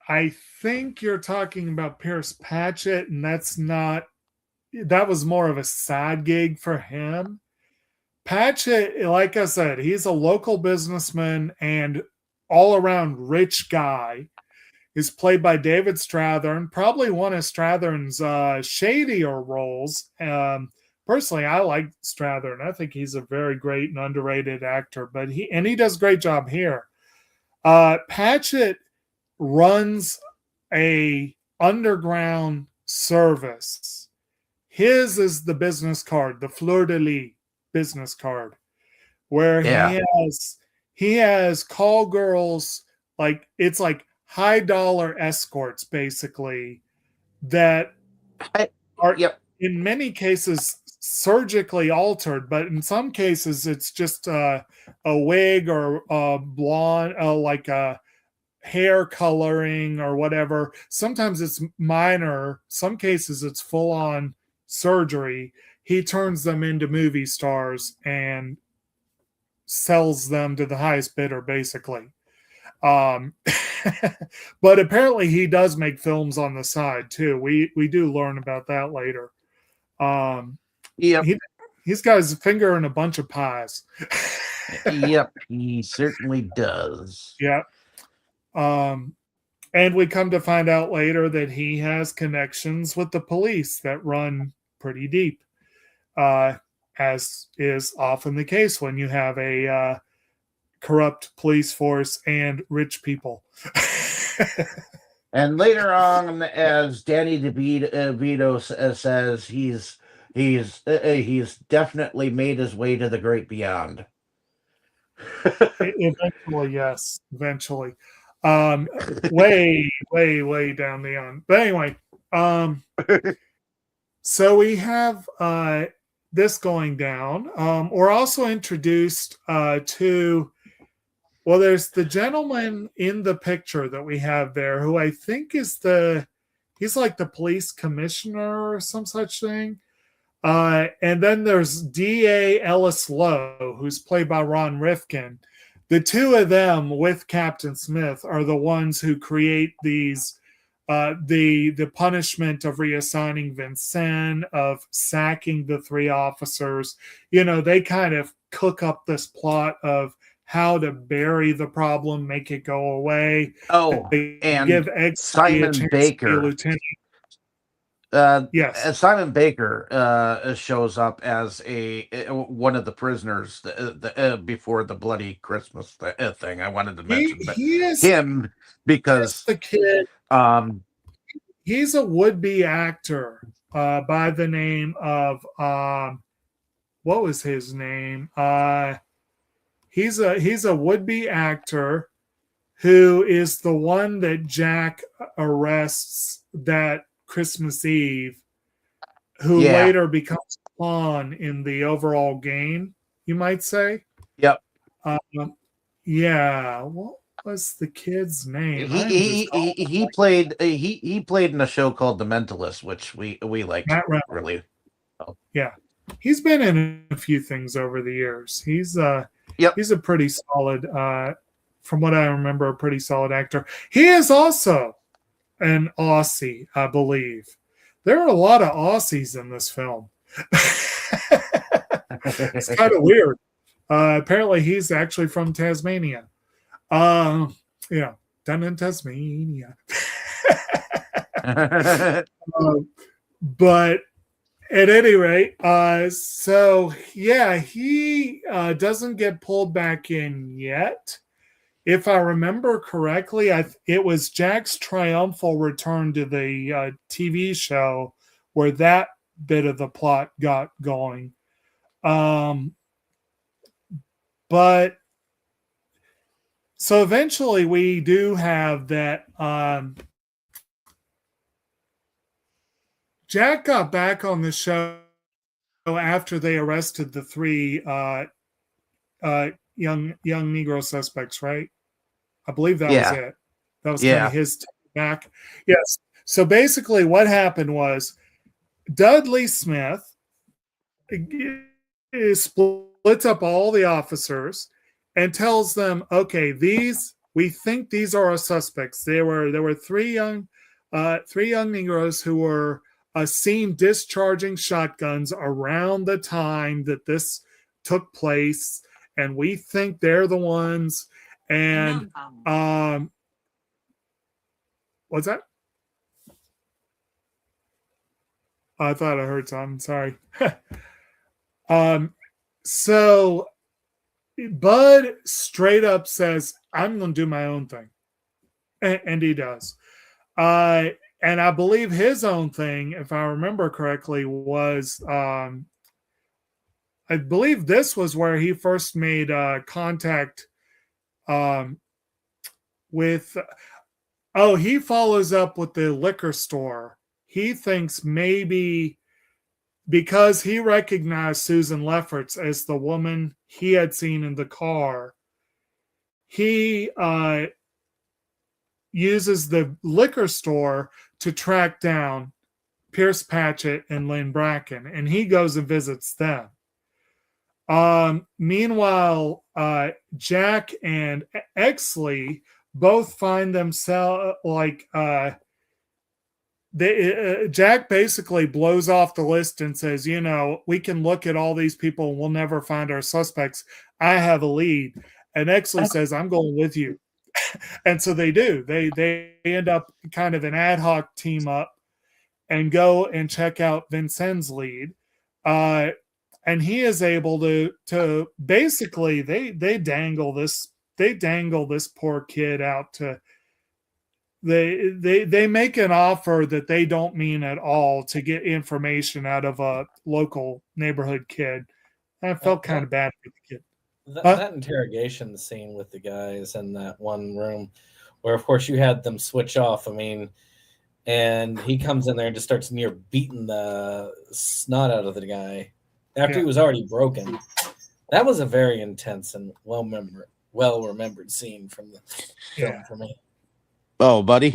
I think you're talking about Pierce Patchett, and that was more of a side gig for him. Patchett, like I said, he's a local businessman and all around rich guy. Is played by David Strathern, probably one of Strathern's shadier roles. Personally, I like Strathern. I think he's a very great and underrated actor, but he does a great job here. Patchett runs a underground service. His is the business card, the Fleur de Lis business card, where he has call girls, like it's like high dollar escorts, basically, that are in many cases surgically altered, but in some cases it's just a wig or a blonde, like a hair coloring or whatever. Sometimes it's minor. Some cases it's full on surgery. He turns them into movie stars and sells them to the highest bidder, basically. But apparently he does make films on the side too. We do learn about that later. He's got his finger in a bunch of pies. Yep, he certainly does. Yep. And we come to find out later that he has connections with the police that run pretty deep, as is often the case when you have a corrupt police force and rich people. And later on, as Danny DeVito says, he's definitely made his way to the great beyond. Eventually, yes. Eventually. Way down the end. But anyway, so we have this going down. We're also introduced to, well, there's the gentleman in the picture that we have there who I think is he's like the police commissioner or some such thing. And then there's D.A. Ellis Lowe, who's played by Ron Rifkin. The two of them with Captain Smith are the ones who create these, the punishment of reassigning Vincent, of sacking the three officers. You know, they kind of cook up this plot of how to bury the problem, make it go away. Oh, They and give Eggsy a Simon chance to be a Baker. lieutenant. Yes. Simon Baker shows up as one of the prisoners before the bloody Christmas thing. I wanted to mention He is him because the kid. He's a would-be actor by the name of what was his name? He's a would-be actor who is the one that Jack arrests that Christmas Eve, who later becomes a pawn in the overall game, you might say. Yep. Yeah. What was the kid's name? He played in a show called The Mentalist, which we liked really. Yeah. He's been in a few things over the years. He's a pretty solid, from what I remember, a pretty solid actor. He is also an Aussie, I believe. There are a lot of Aussies in this film. It's kind of weird. Apparently, he's actually from Tasmania. Down in Tasmania. But at any rate, he doesn't get pulled back in yet. If I remember correctly, it was Jack's triumphal return to the TV show where that bit of the plot got going. But so eventually we do have that Jack got back on the show after they arrested the three young Negro suspects, right? I believe that was it. That was kind of his back. Yes. So basically what happened was Dudley Smith splits up all the officers and tells them, okay, we think these are our suspects. There were three young Negroes who were seen discharging shotguns around the time that this took place, and we think they're the ones. And what's that? I thought I heard something. Sorry. So Bud straight up says, I'm going to do my own thing. And he does. And I believe his own thing, if I remember correctly, was I believe this was where he first made contact with. He follows up with the liquor store. He thinks maybe because he recognized Susan Lefferts as the woman he had seen in the car, he uses the liquor store to track down Pierce Patchett and Lynn Bracken, and he goes and visits them. Meanwhile, Jack and Exley both find themselves Jack basically blows off the list and says, we can look at all these people and we'll never find our suspects. I have a lead. And Exley says, I'm going with you. And so they do. They end up kind of an ad hoc team up and go and check out Vincent's lead. And he is able to basically they dangle this poor kid out to they make an offer that they don't mean at all to get information out of a local neighborhood kid. I felt kind of bad for the kid. That interrogation scene with the guys in that one room where, of course, you had them switch off. I mean, and he comes in there and just starts near beating the snot out of the guy after he was already broken. That was a very intense and well remembered scene from the film for me. Oh, buddy.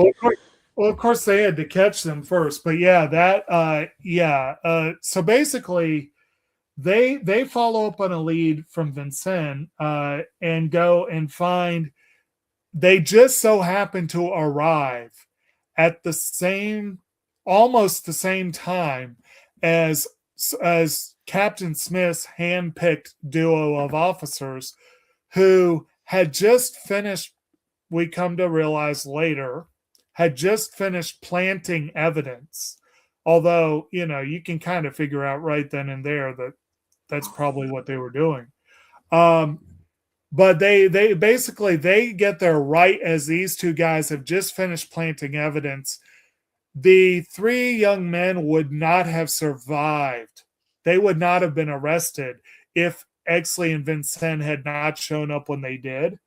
Well, of course they had to catch them first, but yeah, so basically they follow up on a lead from Vincent and go and find. They just so happen to arrive at the same, almost the same time as Captain Smith's handpicked duo of officers who had just finished. We come to realize later had just finished planting evidence. Although, you can kind of figure out right then and there that that's probably what they were doing. But they basically they get there right as these two guys have just finished planting evidence. The three young men would not have survived. They would not have been arrested if Exley and Vincent had not shown up when they did.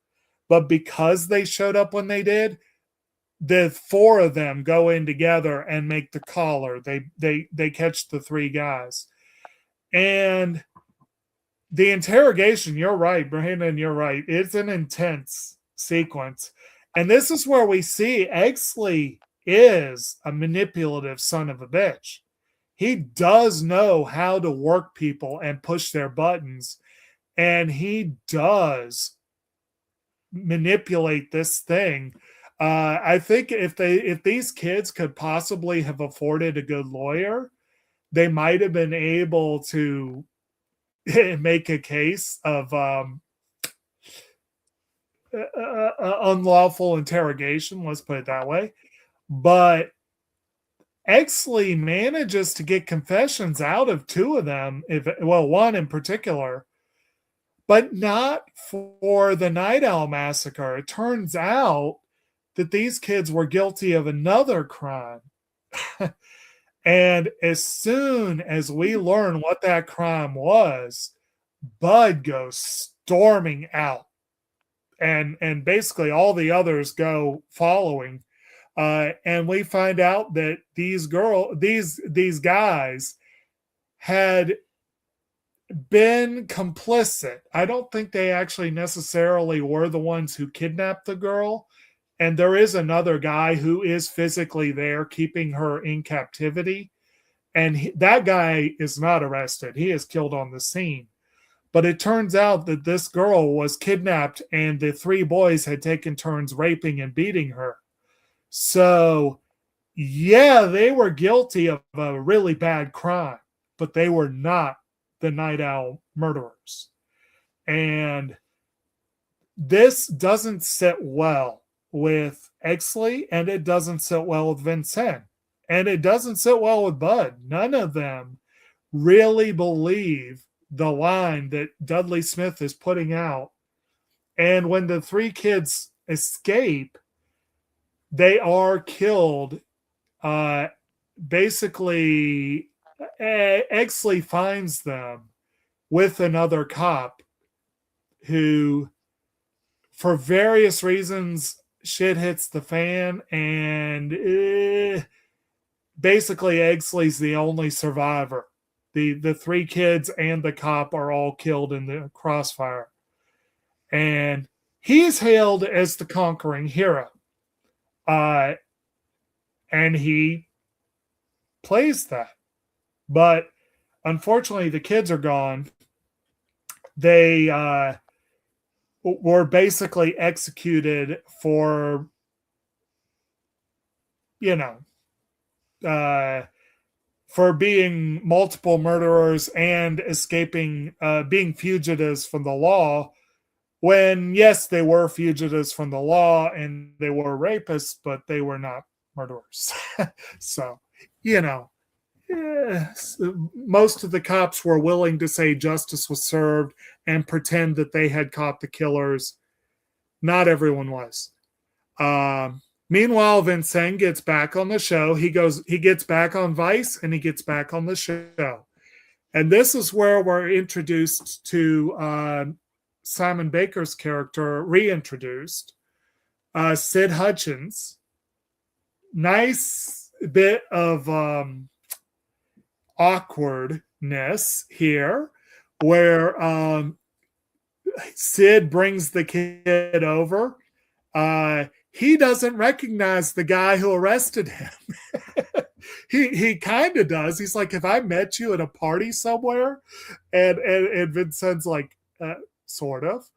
But because they showed up when they did, the four of them go in together and make the collar. They catch the three guys. And the interrogation, you're right, Brandon, you're right. It's an intense sequence. And this is where we see Exley is a manipulative son of a bitch. He does know how to work people and push their buttons. And he does manipulate this thing. I think if these kids could possibly have afforded a good lawyer, they might have been able to make a case of unlawful interrogation, let's put it that way. But Exley manages to get confessions out of two of them, one in particular, but not for the Night Owl massacre. It turns out that these kids were guilty of another crime. And as soon as we learn what that crime was, Bud goes storming out. And basically all the others go following. And we find out that these guys had been complicit. I don't think they actually necessarily were the ones who kidnapped the girl. And there is another guy who is physically there keeping her in captivity. And that guy is not arrested. He is killed on the scene. But it turns out that this girl was kidnapped and the three boys had taken turns raping and beating her. So, yeah, they were guilty of a really bad crime, but they were not the Night Owl murderers. And this doesn't sit well with Exley, and it doesn't sit well with Vincent, and it doesn't sit well with Bud. None of them really believe the line that Dudley Smith is putting out. And when the three kids escape, they are killed. Basically, Exley finds them with another cop who, for various reasons, shit hits the fan, and basically Exley's the only survivor. The three kids and the cop are all killed in the crossfire. And he is hailed as the conquering hero. And he plays that. But unfortunately, the kids are gone. They were basically executed for, for being multiple murderers and escaping, being fugitives from the law, when, yes, they were fugitives from the law and they were rapists, but they were not murderers. So, most of the cops were willing to say justice was served and pretend that they had caught the killers. Not everyone was. Meanwhile, Vincent gets back on the show. He gets back on Vice and he gets back on the show. And this is where we're introduced to Simon Baker's character, reintroduced. Sid Hutchins. Nice bit of awkwardness here, where Sid brings the kid over. he doesn't recognize the guy who arrested him. he kind of does. He's like, "Have I met you at a party somewhere?" And Vincent's like, "Sort of."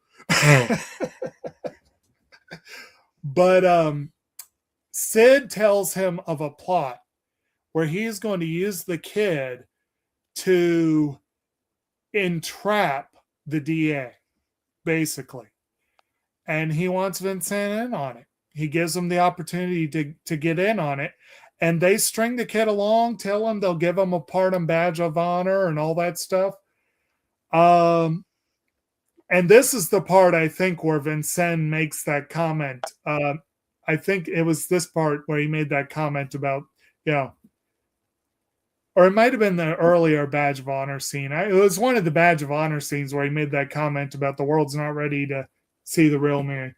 But Sid tells him of a plot where he's going to use the kid to entrap the DA, basically. And he wants Vincent in on it. He gives him the opportunity to get in on it. And they string the kid along, tell him they'll give him a pardon badge of honor and all that stuff. And this is the part, I think, where Vincent makes that comment. I think it was this part where he made that comment about, or it might have been the earlier badge of honor scene. It was one of the badge of honor scenes where he made that comment about the world's not ready to see the real me.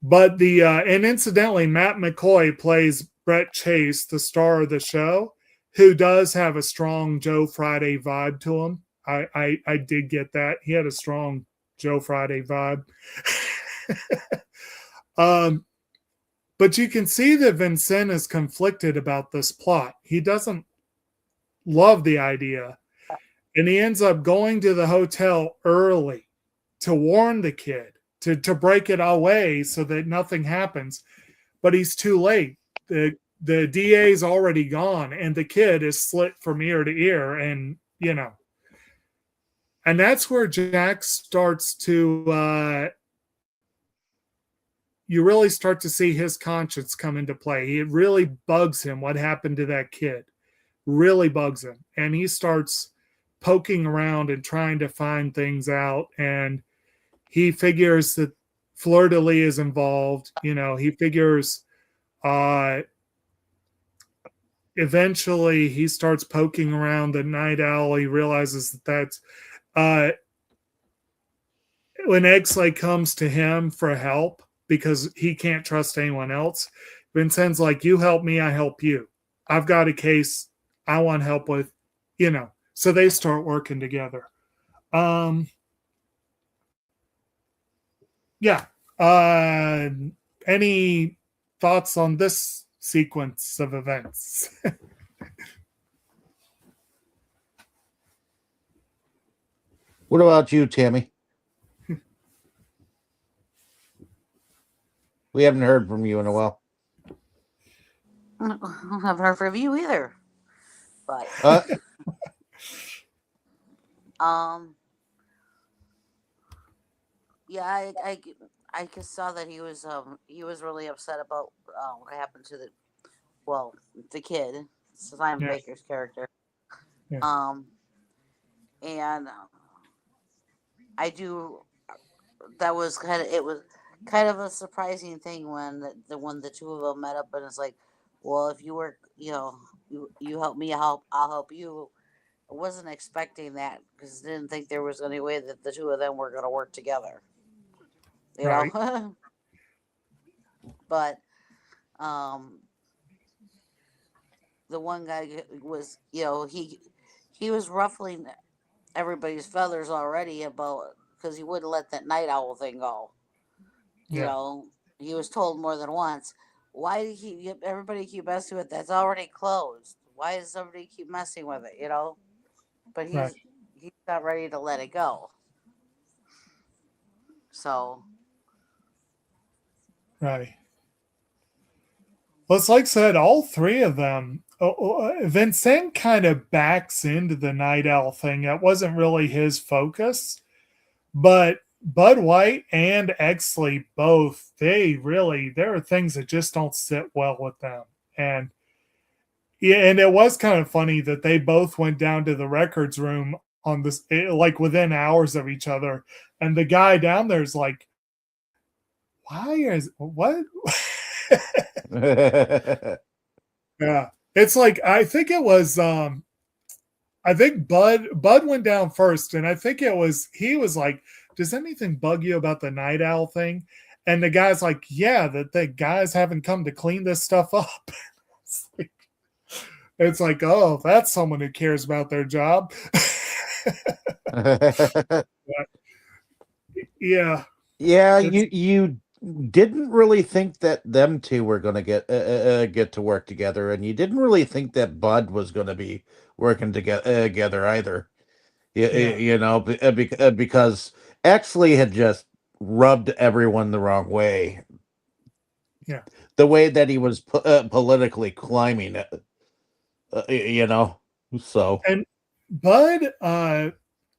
But and incidentally, Matt McCoy plays Brett Chase, the star of the show, who does have a strong Joe Friday vibe to him. I did get that. He had a strong Joe Friday vibe. But you can see that Vincent is conflicted about this plot. He doesn't love the idea. And he ends up going to the hotel early to warn the kid, to break it away so that nothing happens. But he's too late. The DA's already gone, and the kid is slit from ear to ear. And, and that's where Jack starts to... you really start to see his conscience come into play. It really bugs him what happened to that kid. Really bugs him. And he starts poking around and trying to find things out. And he figures that Fleur-de-Lis is involved. He figures eventually he starts poking around the night owl. He realizes that's when Exley comes to him for help, because he can't trust anyone else. Vincent's like, "You help me, I help you. I've got a case I want help with," So they start working together. Any thoughts on this sequence of events? What about you, Tammy? We haven't heard from you in a while. I haven't heard from you either. But I just saw that he was really upset about what happened to the kid, Simon Baker's character. Yeah. And I do. That was kind of a surprising thing when the two of them met up, and it's like, well, if you work, you help me, I'll help you. I wasn't expecting that because I didn't think there was any way that the two of them were going to work together. You know, but the one guy was, he was ruffling everybody's feathers already about, because he wouldn't let that night owl thing go. You know, he was told more than once, why do everybody keep messing with it? That's already closed. Why does somebody keep messing with it? But he's not ready to let it go. So. Right. Well, it's like I said, all three of them, Vincent kind of backs into the night owl thing. That wasn't really his focus, but Bud White and Exley both, there are things that just don't sit well with them. And it was kind of funny that they both went down to the records room on this, like within hours of each other. And the guy down there is like, what? Yeah. It's like, I think it was, I think Bud went down first. And I think he was like, does anything bug you about the night owl thing? And the guy's like, yeah, that the guys haven't come to clean this stuff up. It's like, oh, that's someone who cares about their job. Yeah. Yeah, you didn't really think that them two were going to get to work together, and you didn't really think that Bud was going to be working together either. Yeah. You know, because Exley had just rubbed everyone the wrong way. Yeah. The way that he was politically climbing it, you know. So And Bud,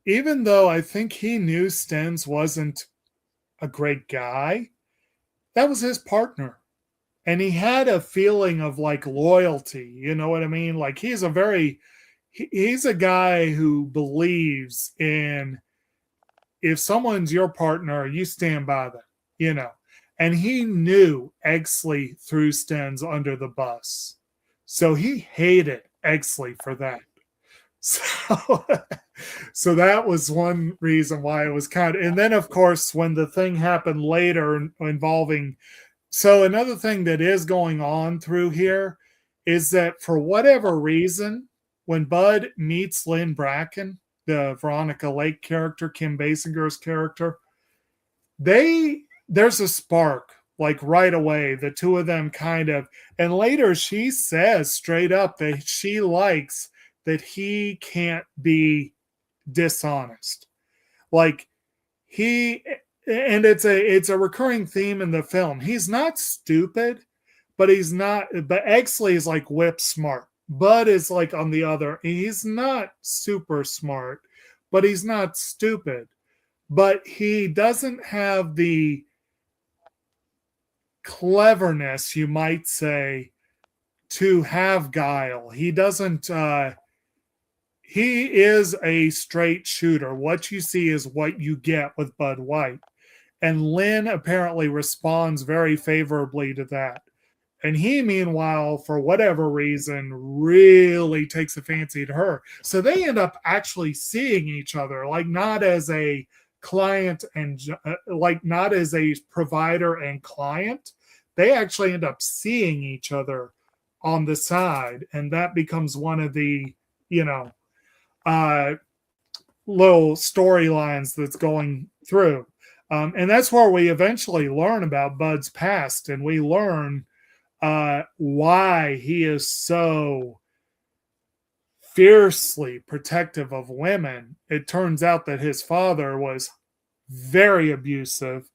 even though I think he knew Stenz wasn't a great guy, that was his partner. And he had a feeling of like loyalty. You know what I mean? Like he's a guy who believes in if someone's your partner, you stand by them, you know. And he knew Exley threw Stenz under the bus. So he hated Exley for that. So, so that was one reason why it was kind of, and then of course, when the thing happened later involving, so another thing that is going on through here is that for whatever reason, when Bud meets Lynn Bracken, the Veronica Lake character, Kim Basinger's character, there's a spark like right away. The two of them kind of, and later she says straight up that she likes that he can't be dishonest. Like he, and it's a recurring theme in the film. He's not stupid, but Exley is like whip smart. Bud is like on the other, he's not super smart, but he's not stupid. But he doesn't have the cleverness, you might say, to have guile. He doesn't, he is a straight shooter. What you see is what you get with Bud White. And Lynn apparently responds very favorably to that. And he, meanwhile, for whatever reason, really takes a fancy to her. So they end up actually seeing each other, like not as a client and like not as a provider and client. They actually end up seeing each other on the side. And that becomes one of the, you know, little storylines that's going through. And that's where we eventually learn about Bud's past, and we learn why he is so fiercely protective of women. It turns out that his father was very abusive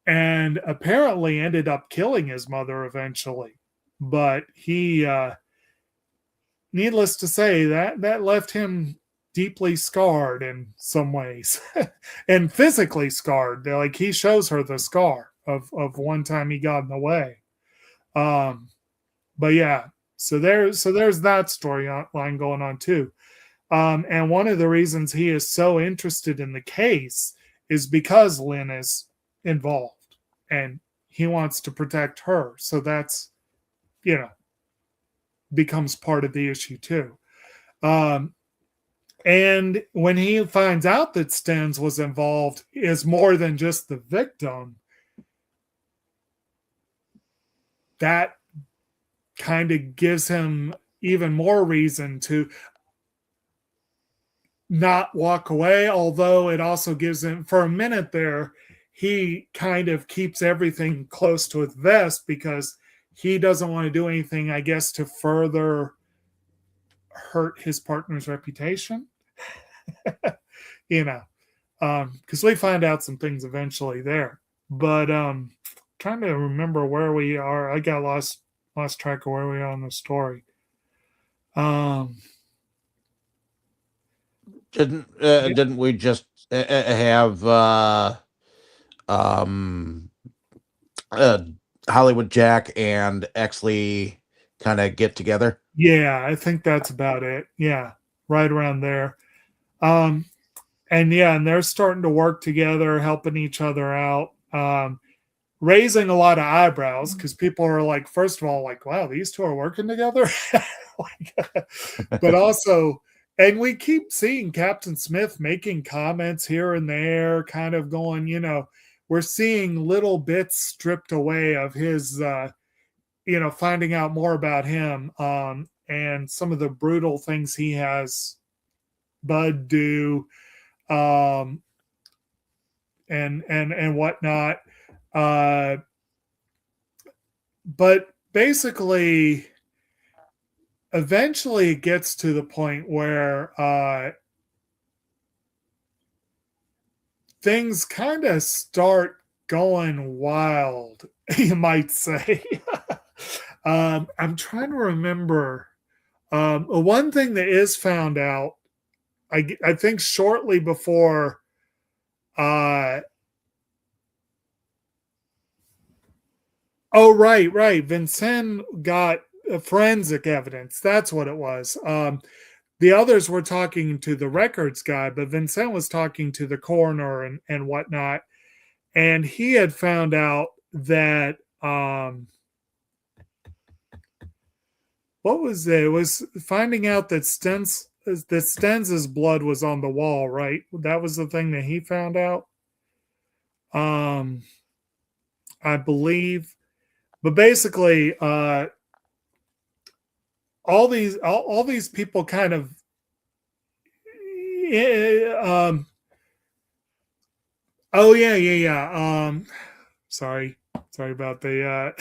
and apparently ended up killing his mother eventually. But he, needless to say, that left him deeply scarred in some ways and physically scarred. Like he shows her the scar of one time he got in the way. But yeah, so there's that storyline going on too. And one of the reasons he is so interested in the case is because Lynn is involved and he wants to protect her. So that's, you know, becomes part of the issue too. And when he finds out that Stenz was involved is more than just the victim, that kind of gives him even more reason to not walk away, although it also gives him, for a minute there, he kind of keeps everything close to his vest because he doesn't want to do anything, I guess, to further hurt his partner's reputation. You know, because we find out some things eventually there. But trying to remember where we are. I got lost track of where we are in the story. didn't we just have Hollywood Jack and Exley kind of get together? Yeah, I think that's about it. Yeah, right around there. And yeah, and they're starting to work together, helping each other out, raising a lot of eyebrows because people are like, first of all, like, wow, these two are working together. But also, and we keep seeing Captain Smith making comments here and there, kind of going, you know, we're seeing little bits stripped away of his, you know, finding out more about him and some of the brutal things he has Bud do. And whatnot. But basically, eventually it gets to the point where things kind of start going wild, you might say. I'm trying to remember. One thing that is found out, I think shortly before right. Vincent got forensic evidence. That's what it was. The others were talking to the records guy, but Vincent was talking to the coroner and whatnot. And he had found out that what was it? It was finding out that Stenz's blood was on the wall, right? That was the thing that he found out. I believe. But basically, all these people kind of sorry about the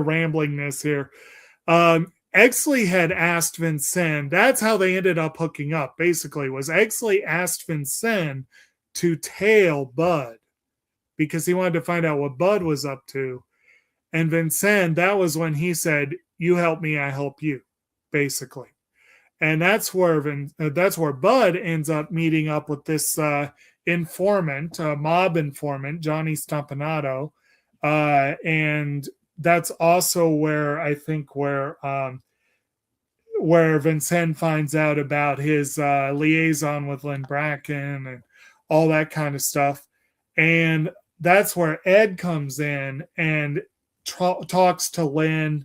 ramblingness here. Exley had asked Vincent, that's how they ended up hooking up, basically, was Exley asked Vincent to tail Bud because he wanted to find out what Bud was up to. And Vincent, that was when he said, you help me, I help you, basically. And that's where Bud ends up meeting up with this informant, mob informant, Johnny Stompanato. And that's also where I think where Vincent finds out about his liaison with Lynn Bracken and all that kind of stuff. And that's where Ed comes in and talks to Lynn,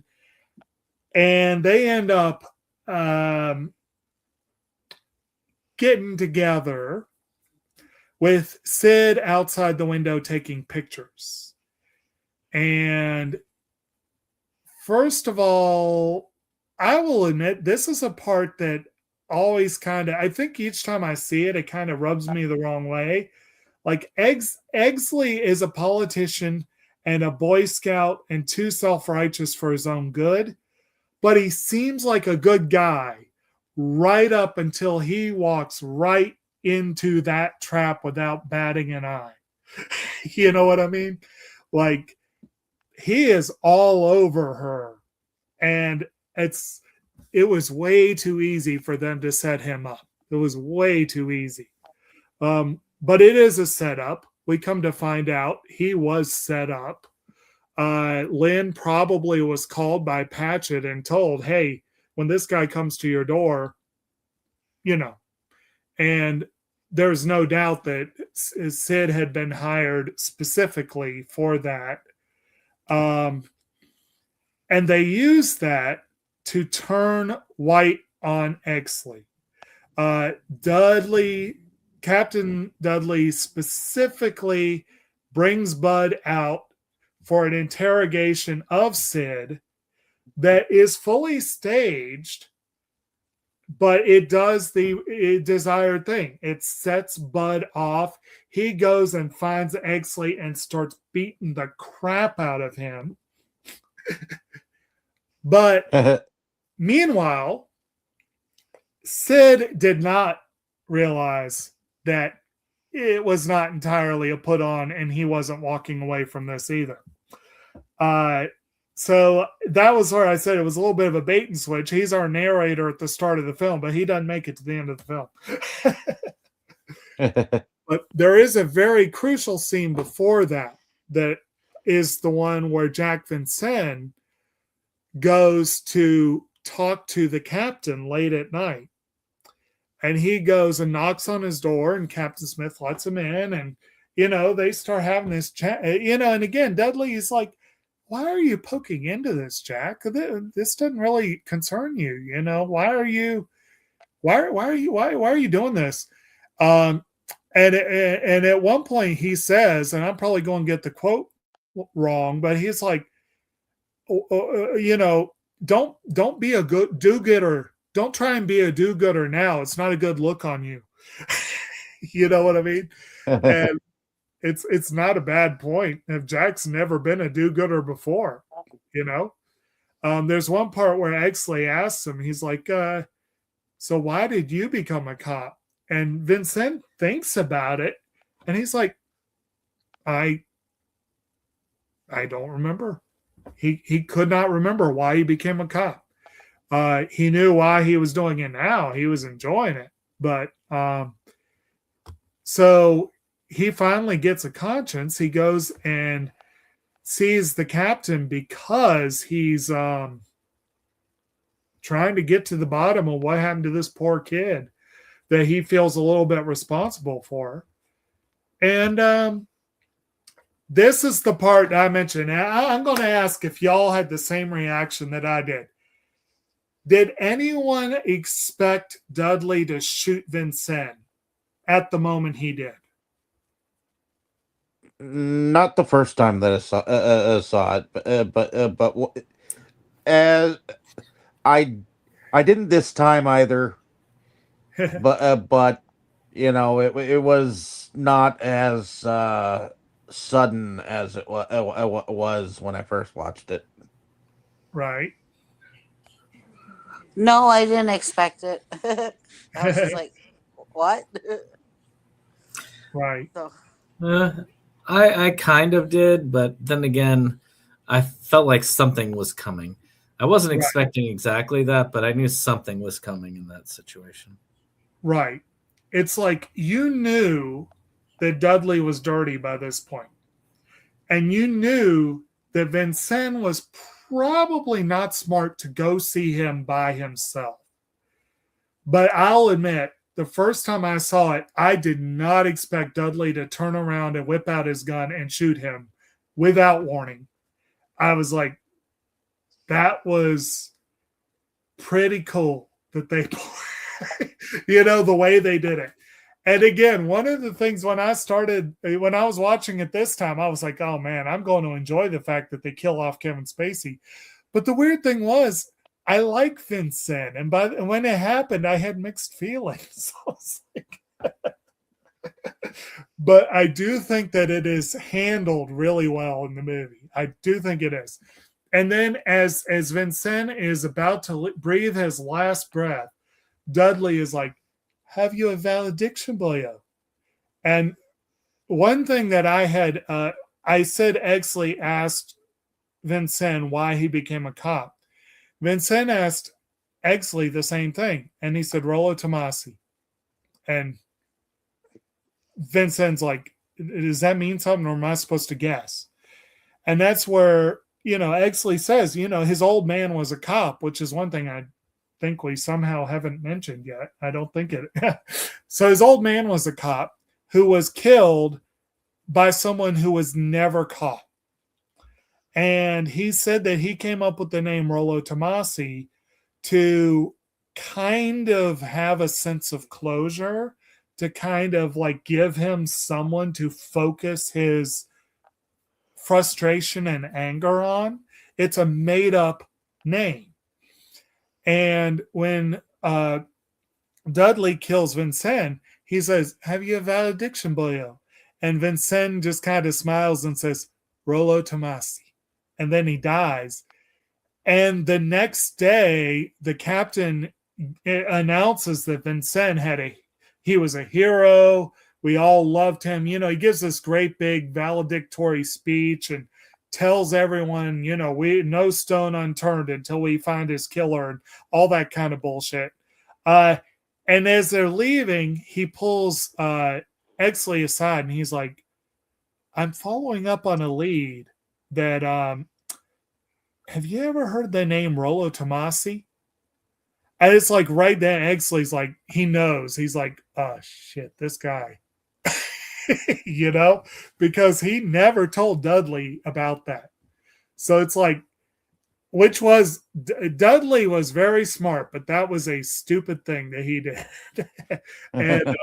and they end up getting together with Sid outside the window taking pictures. And first of all, I will admit this is a part that always kind of, I think each time I see it, it kind of rubs me the wrong way. Like Exley is a politician and a Boy Scout and too self-righteous for his own good. But he seems like a good guy right up until he walks right into that trap without batting an eye. You know what I mean? Like, he is all over her. And it was way too easy for them to set him up. It was way too easy. But it is a setup. We come to find out he was set up. Lynn probably was called by Patchett and told, hey, when this guy comes to your door, you know. And there's no doubt that Sid had been hired specifically for that. And they used that to turn White on Exley. Captain Dudley specifically brings Bud out for an interrogation of Sid that is fully staged, but it does the desired thing. It sets Bud off. He goes and finds Exley and starts beating the crap out of him. But meanwhile, Sid did not realize that it was not entirely a put on, and he wasn't walking away from this either. So that was where I said it was a little bit of a bait and switch. He's our narrator at the start of the film, but he doesn't make it to the end of the film. But there is a very crucial scene before that is the one where Jack Vincent goes to talk to the captain late at night. And he goes and knocks on his door, and Captain Smith lets him in. And, they start having this chat. And again, Dudley is like, why are you poking into this, Jack? This doesn't really concern you. Why are you doing this? And at one point he says, and I'm probably going to get the quote wrong, but he's like, don't be a good do-gooder. Don't try and be a do-gooder now. It's not a good look on you. You know what I mean? And it's not a bad point. If Jack's never been a do-gooder before, you know. There's one part where Exley asks him, he's like, so why did you become a cop? And Vincent thinks about it, and he's like, I don't remember. He could not remember why he became a cop. He knew why he was doing it now. He was enjoying it. But so he finally gets a conscience. He goes and sees the captain because he's trying to get to the bottom of what happened to this poor kid that he feels a little bit responsible for. And this is the part I mentioned. I'm going to ask if y'all had the same reaction that I did. Did anyone expect Dudley to shoot Vincent at the moment he did? Not the first time that I saw it, but as I didn't this time either. but you know, it was not as sudden as it was when I first watched it. Right. No, I didn't expect it. I was just like, what? Right. So, I kind of did, but then again, I felt like something was coming. I wasn't expecting exactly that, but I knew something was coming in that situation. Right. It's like you knew that Dudley was dirty by this point. And you knew that Vincent was probably not smart to go see him by himself. But I'll admit, the first time I saw it, I did not expect Dudley to turn around and whip out his gun and shoot him without warning. I was like, that was pretty cool that they, you know, the way they did it. And again, one of the things when I was watching it this time, I was like, oh man, I'm going to enjoy the fact that they kill off Kevin Spacey. But the weird thing was, I like Vincent. And when it happened, I had mixed feelings. I was like, but I do think that it is handled really well in the movie. I do think it is. And then as Vincent is about to breathe his last breath, Dudley is like, have you a valediction, boyo? And one thing that I had, I said Exley asked Vincent why he became a cop. Vincent asked Exley the same thing, and he said, Rollo Tomasi. And Vincent's like, does that mean something, or am I supposed to guess? And that's where, you know, Exley says, you know, his old man was a cop, which is one thing I think we somehow haven't mentioned yet. I don't think it. So his old man was a cop who was killed by someone who was never caught. And he said that he came up with the name Rollo Tomasi to kind of have a sense of closure, to kind of like give him someone to focus his frustration and anger on. It's a made up name. And when Dudley kills Vincent, he says, have you a valediction, boyo? And Vincent just kind of smiles and says, Rollo Tomasi. And then he dies. And the next day, the captain announces that Vincent he was a hero. We all loved him. You know, he gives this great big valedictory speech and tells everyone, you know, we no stone unturned until we find his killer and all that kind of bullshit. And as they're leaving, he pulls Exley aside and he's like, I'm following up on a lead that have you ever heard the name Rollo Tomasi? And it's like right then Exley's like, he knows. He's like, oh shit, this guy. You know, because he never told Dudley about that. So it's like, which was, Dudley was very smart, but that was a stupid thing that he did. And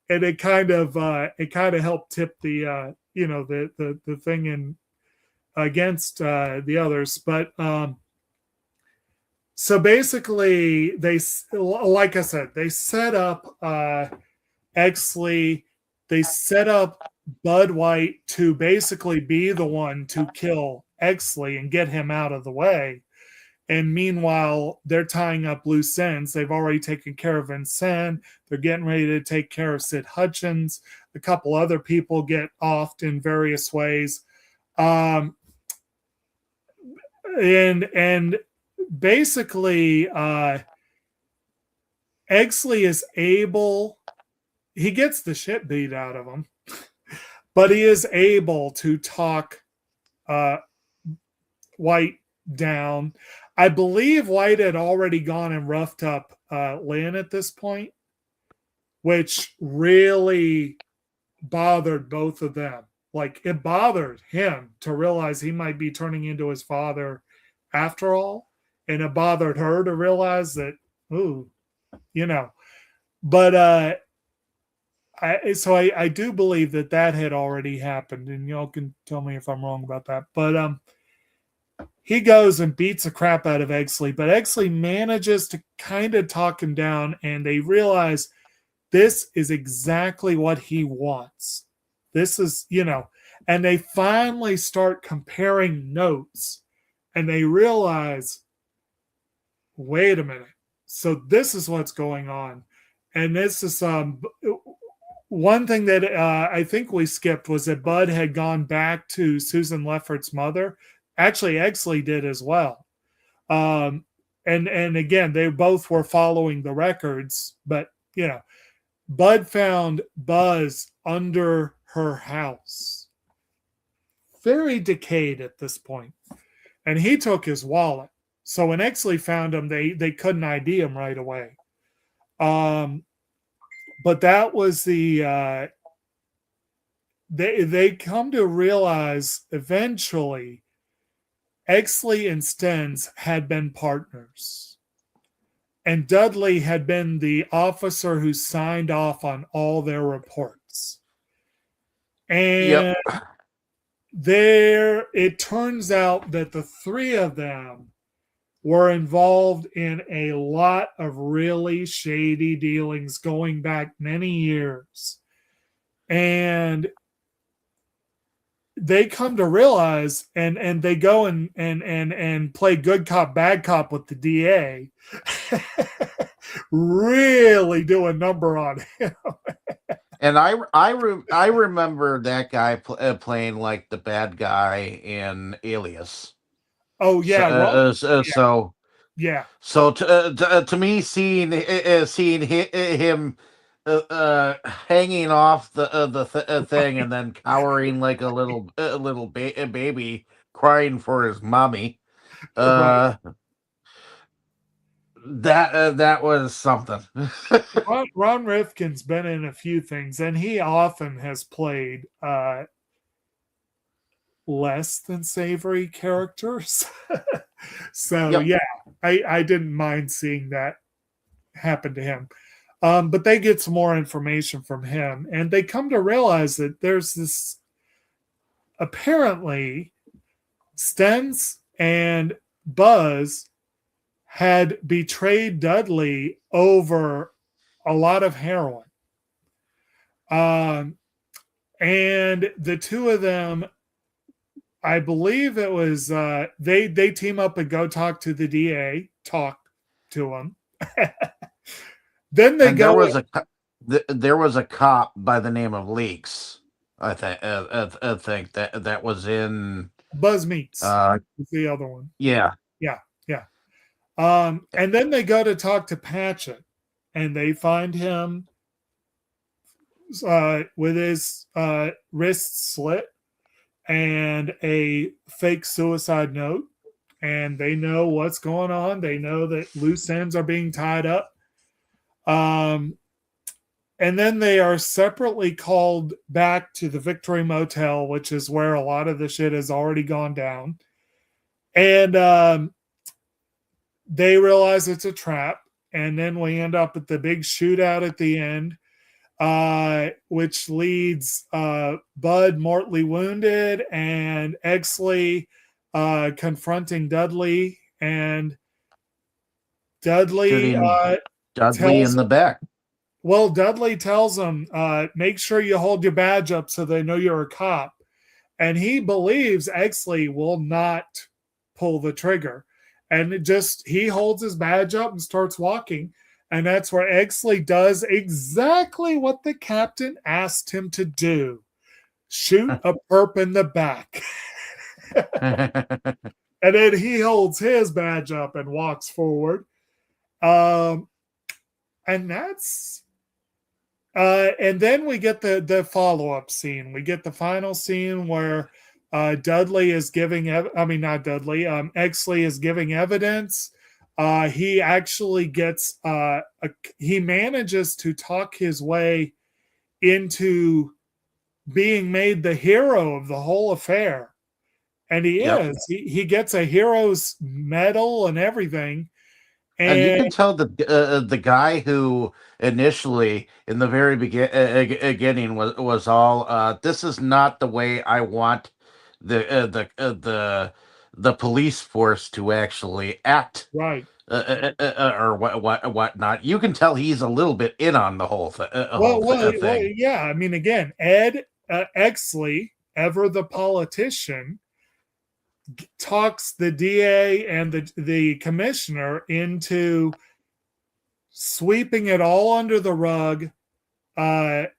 it kind of helped tip the you know, the thing in against the others. But so basically they, like I said, they set up Exley. They set up Bud White to basically be the one to kill Exley and get him out of the way. And meanwhile, they're tying up loose ends. They've already taken care of Vincent. They're getting ready to take care of Sid Hutchins. A couple other people get offed in various ways. And basically, Exley is able, he gets the shit beat out of him, but he is able to talk White down. I believe White had already gone and roughed up Lynn at this point, which really bothered both of them. Like, it bothered him to realize he might be turning into his father after all. And it bothered her to realize that, ooh, you know. But I do believe that had already happened. And y'all can tell me if I'm wrong about that. But he goes and beats the crap out of Exley. But Exley manages to kind of talk him down. And they realize this is exactly what he wants. This is, you know, and they finally start comparing notes and they realize, wait a minute. So this is what's going on. And this is one thing that I think we skipped was that Bud had gone back to Susan Lefferts' mother. Actually, Exley did as well. And again, they both were following the records, but, you know, Bud found Buzz under her house, very decayed at this point, and he took his wallet. So when Exley found him, they couldn't ID him right away. But that was the they come to realize eventually Exley and Stenz had been partners. And Dudley had been the officer who signed off on all their reports. And it turns out that the three of them were involved in a lot of really shady dealings going back many years. And they come to realize, and they go and play good cop, bad cop with the DA, really do a number on him. And I remember that guy playing like the bad guy in Alias. Oh yeah, so yeah. So to me, seeing him hanging off the thing and then cowering like a little baby crying for his mommy, Right. that was something. Ron Rifkin's been in a few things, and he often has played less than savory characters. So Yep. yeah, I didn't mind seeing that happen to him. But they get some more information from him, and they come to realize that there's this, apparently Stenz and Buzz had betrayed Dudley over a lot of heroin. And the two of them, I believe it was, they team up and go talk to the DA, talk to him. Then they go. There was a cop by the name of Leaks. I think that was in Buzz Meets. Is the other one. Yeah. And then they go to talk to Patchett, and they find him with his wrist slit and a fake suicide note. And they know what's going on. They know that loose ends are being tied up. And then they are separately called back to the Victory Motel, which is where a lot of the shit has already gone down. And they realize it's a trap. And then we end up at the big shootout at the end, which leads Bud mortally wounded and Exley confronting Dudley. And Dudley in the back. Well, Dudley tells him, make sure you hold your badge up so they know you're a cop. And he believes Exley will not pull the trigger. And he holds his badge up and starts walking. And that's where Exley does exactly what the captain asked him to do. Shoot a perp in the back. And then he holds his badge up and walks forward. And that's and then we get the follow-up scene. We get the final scene where Dudley is giving not Dudley, Exley is giving evidence. He actually gets he manages to talk his way into being made the hero of the whole affair. And he is. He gets a hero's medal and everything. And you can tell the guy who initially, in the very beginning, was all, this is not the way I want the police force to actually act, right, or whatnot. You can tell he's a little bit in on the whole thing. Well, yeah. I mean, again, Ed Exley, ever the politician, talks the DA and the commissioner into sweeping it all under the rug, and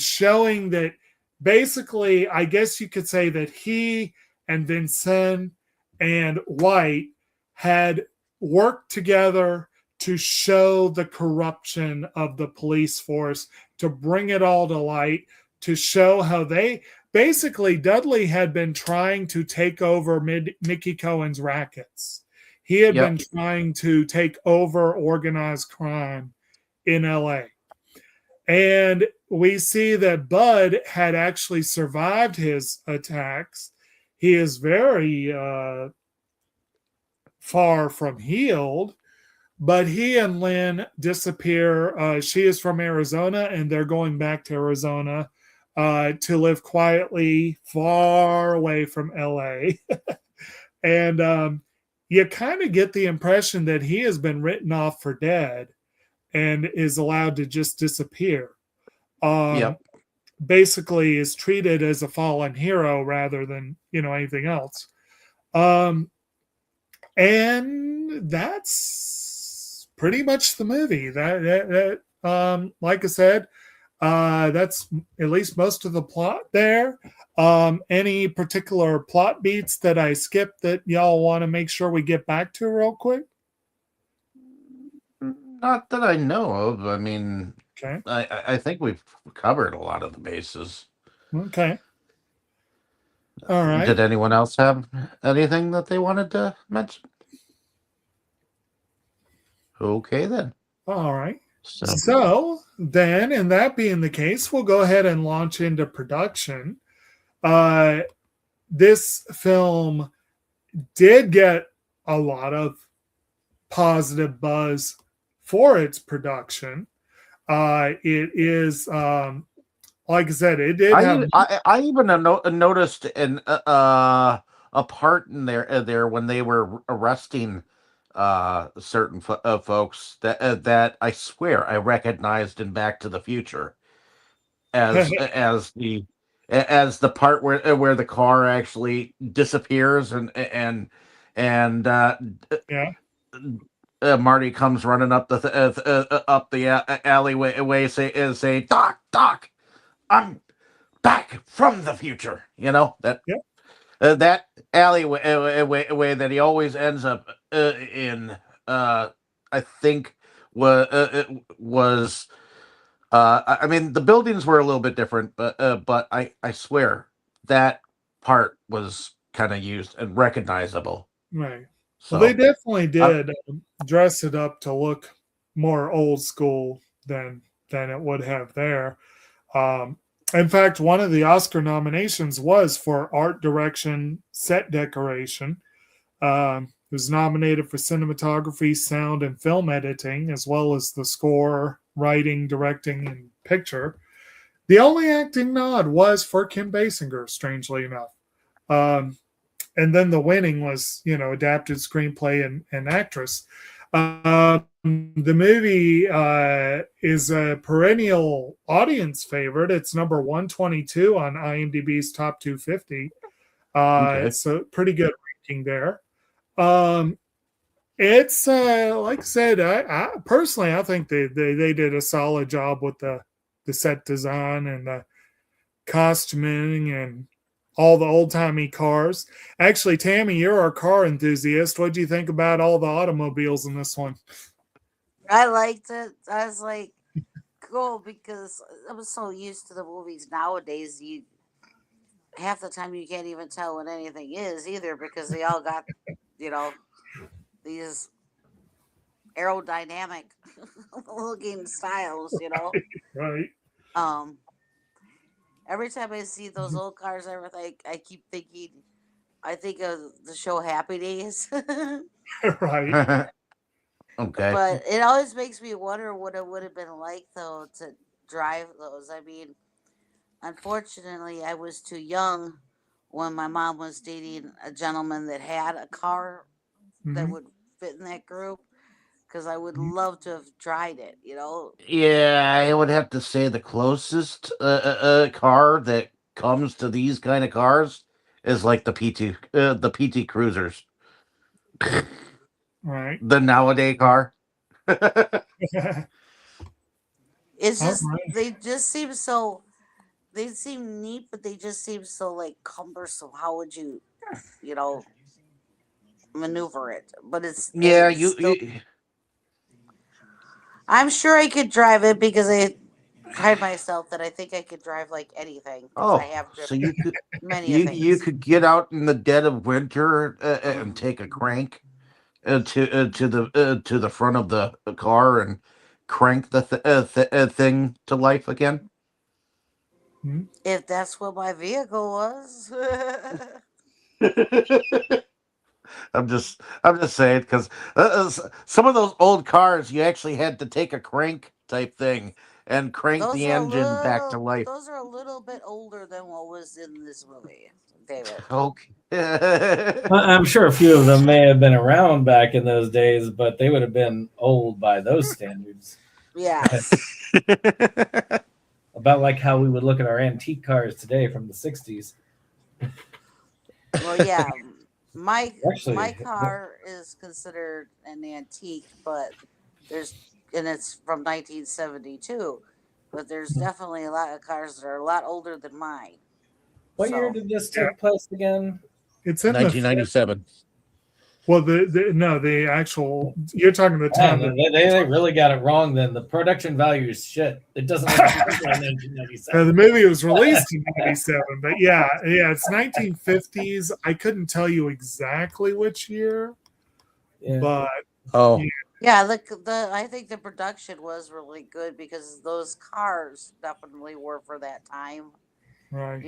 showing that basically, I guess you could say that he and Vincent and White had worked together to show the corruption of the police force, to bring it all to light, to show how basically, Dudley had been trying to take over Mickey Cohen's rackets. He had been trying to take over organized crime in LA. And we see that Bud had actually survived his attacks. He is very far from healed, but he and Lynn disappear. She is from Arizona, and they're going back to Arizona to live quietly far away from LA. And you kind of get the impression that he has been written off for dead and is allowed to just disappear. Basically is treated as a fallen hero rather than, anything else. And that's pretty much the movie. That like I said, that's at least most of the plot there. Any particular plot beats that I skipped that y'all want to make sure we get back to real quick? Not that I know of. I mean, okay. I think we've covered a lot of the bases. Okay. All right. Did anyone else have anything that they wanted to mention? Okay, then. All right. So then, and that being the case, we'll go ahead and launch into production. This film did get a lot of positive buzz for its production. It is, like I said, it did. I even noticed a part in there when they were arresting certain folks that I swear I recognized in Back to the Future as the part where the car actually disappears and Marty comes running up the alleyway say Doc, I'm back from the future. That alleyway that he always ends up in, I think was I mean, the buildings were a little bit different, but I swear that part was kind of used and recognizable. Right. So, well, they definitely did dress it up to look more old school than it would have there. In fact, one of the Oscar nominations was for art direction, set decoration. It was nominated for cinematography, sound, and film editing, as well as the score, writing, directing, and picture. The only acting nod was for Kim Basinger, strangely enough. and then the winning was, adapted screenplay and actress. The movie is a perennial audience favorite. It's number 122 on IMDb's top 250. It's a pretty good ranking there. It's like I said, I personally, I think they did a solid job with the set design and the costuming and all the old-timey cars. Actually, Tammy, you're our car enthusiast. What do you think about all the automobiles in this one? I liked it. I was like, cool, because I was so used to the movies nowadays. Half the time you can't even tell what anything is either, because they all got, these aerodynamic looking styles, Right. Every time I see those old cars, everything, I keep thinking, I think of the show Happy Days. Right. Okay. But it always makes me wonder what it would have been like, though, to drive those. I mean, unfortunately, I was too young when my mom was dating a gentleman that had a car that would fit in that group, because I would love to have tried it, Yeah, I would have to say the closest car that comes to these kind of cars is like the PT Cruisers, Right. the nowadays car. It's just, Alright. they seem neat, but they just seem so like cumbersome. How would you, maneuver it? But it's Yeah, it's still, I'm sure I could drive it, because I pride myself that I think I could drive like anything, because I have so driven you could many you things. could get out in the dead of winter and take a crank to the front of the car and crank the thing to life again. If that's what my vehicle was. I'm just saying, because some of those old cars, you actually had to take a crank type thing and crank the engine back to life. Those are a little bit older than what was in this movie, David. Okay. I'm sure a few of them may have been around back in those days, but they would have been old by those standards. Yes. About like how we would look at our antique cars today from the 60s. Well, yeah. My Actually, car is considered an antique, but it's from 1972. But there's definitely a lot of cars that are a lot older than mine. What year did this take place again? It's in 1997. the actual, you're talking the time. They really got it wrong then. The production value is shit. It doesn't look like 1997. The movie was released in 97, but yeah, it's 1950s. I couldn't tell you exactly which year, but yeah, I think the production was really good, because those cars definitely were for that time. Right.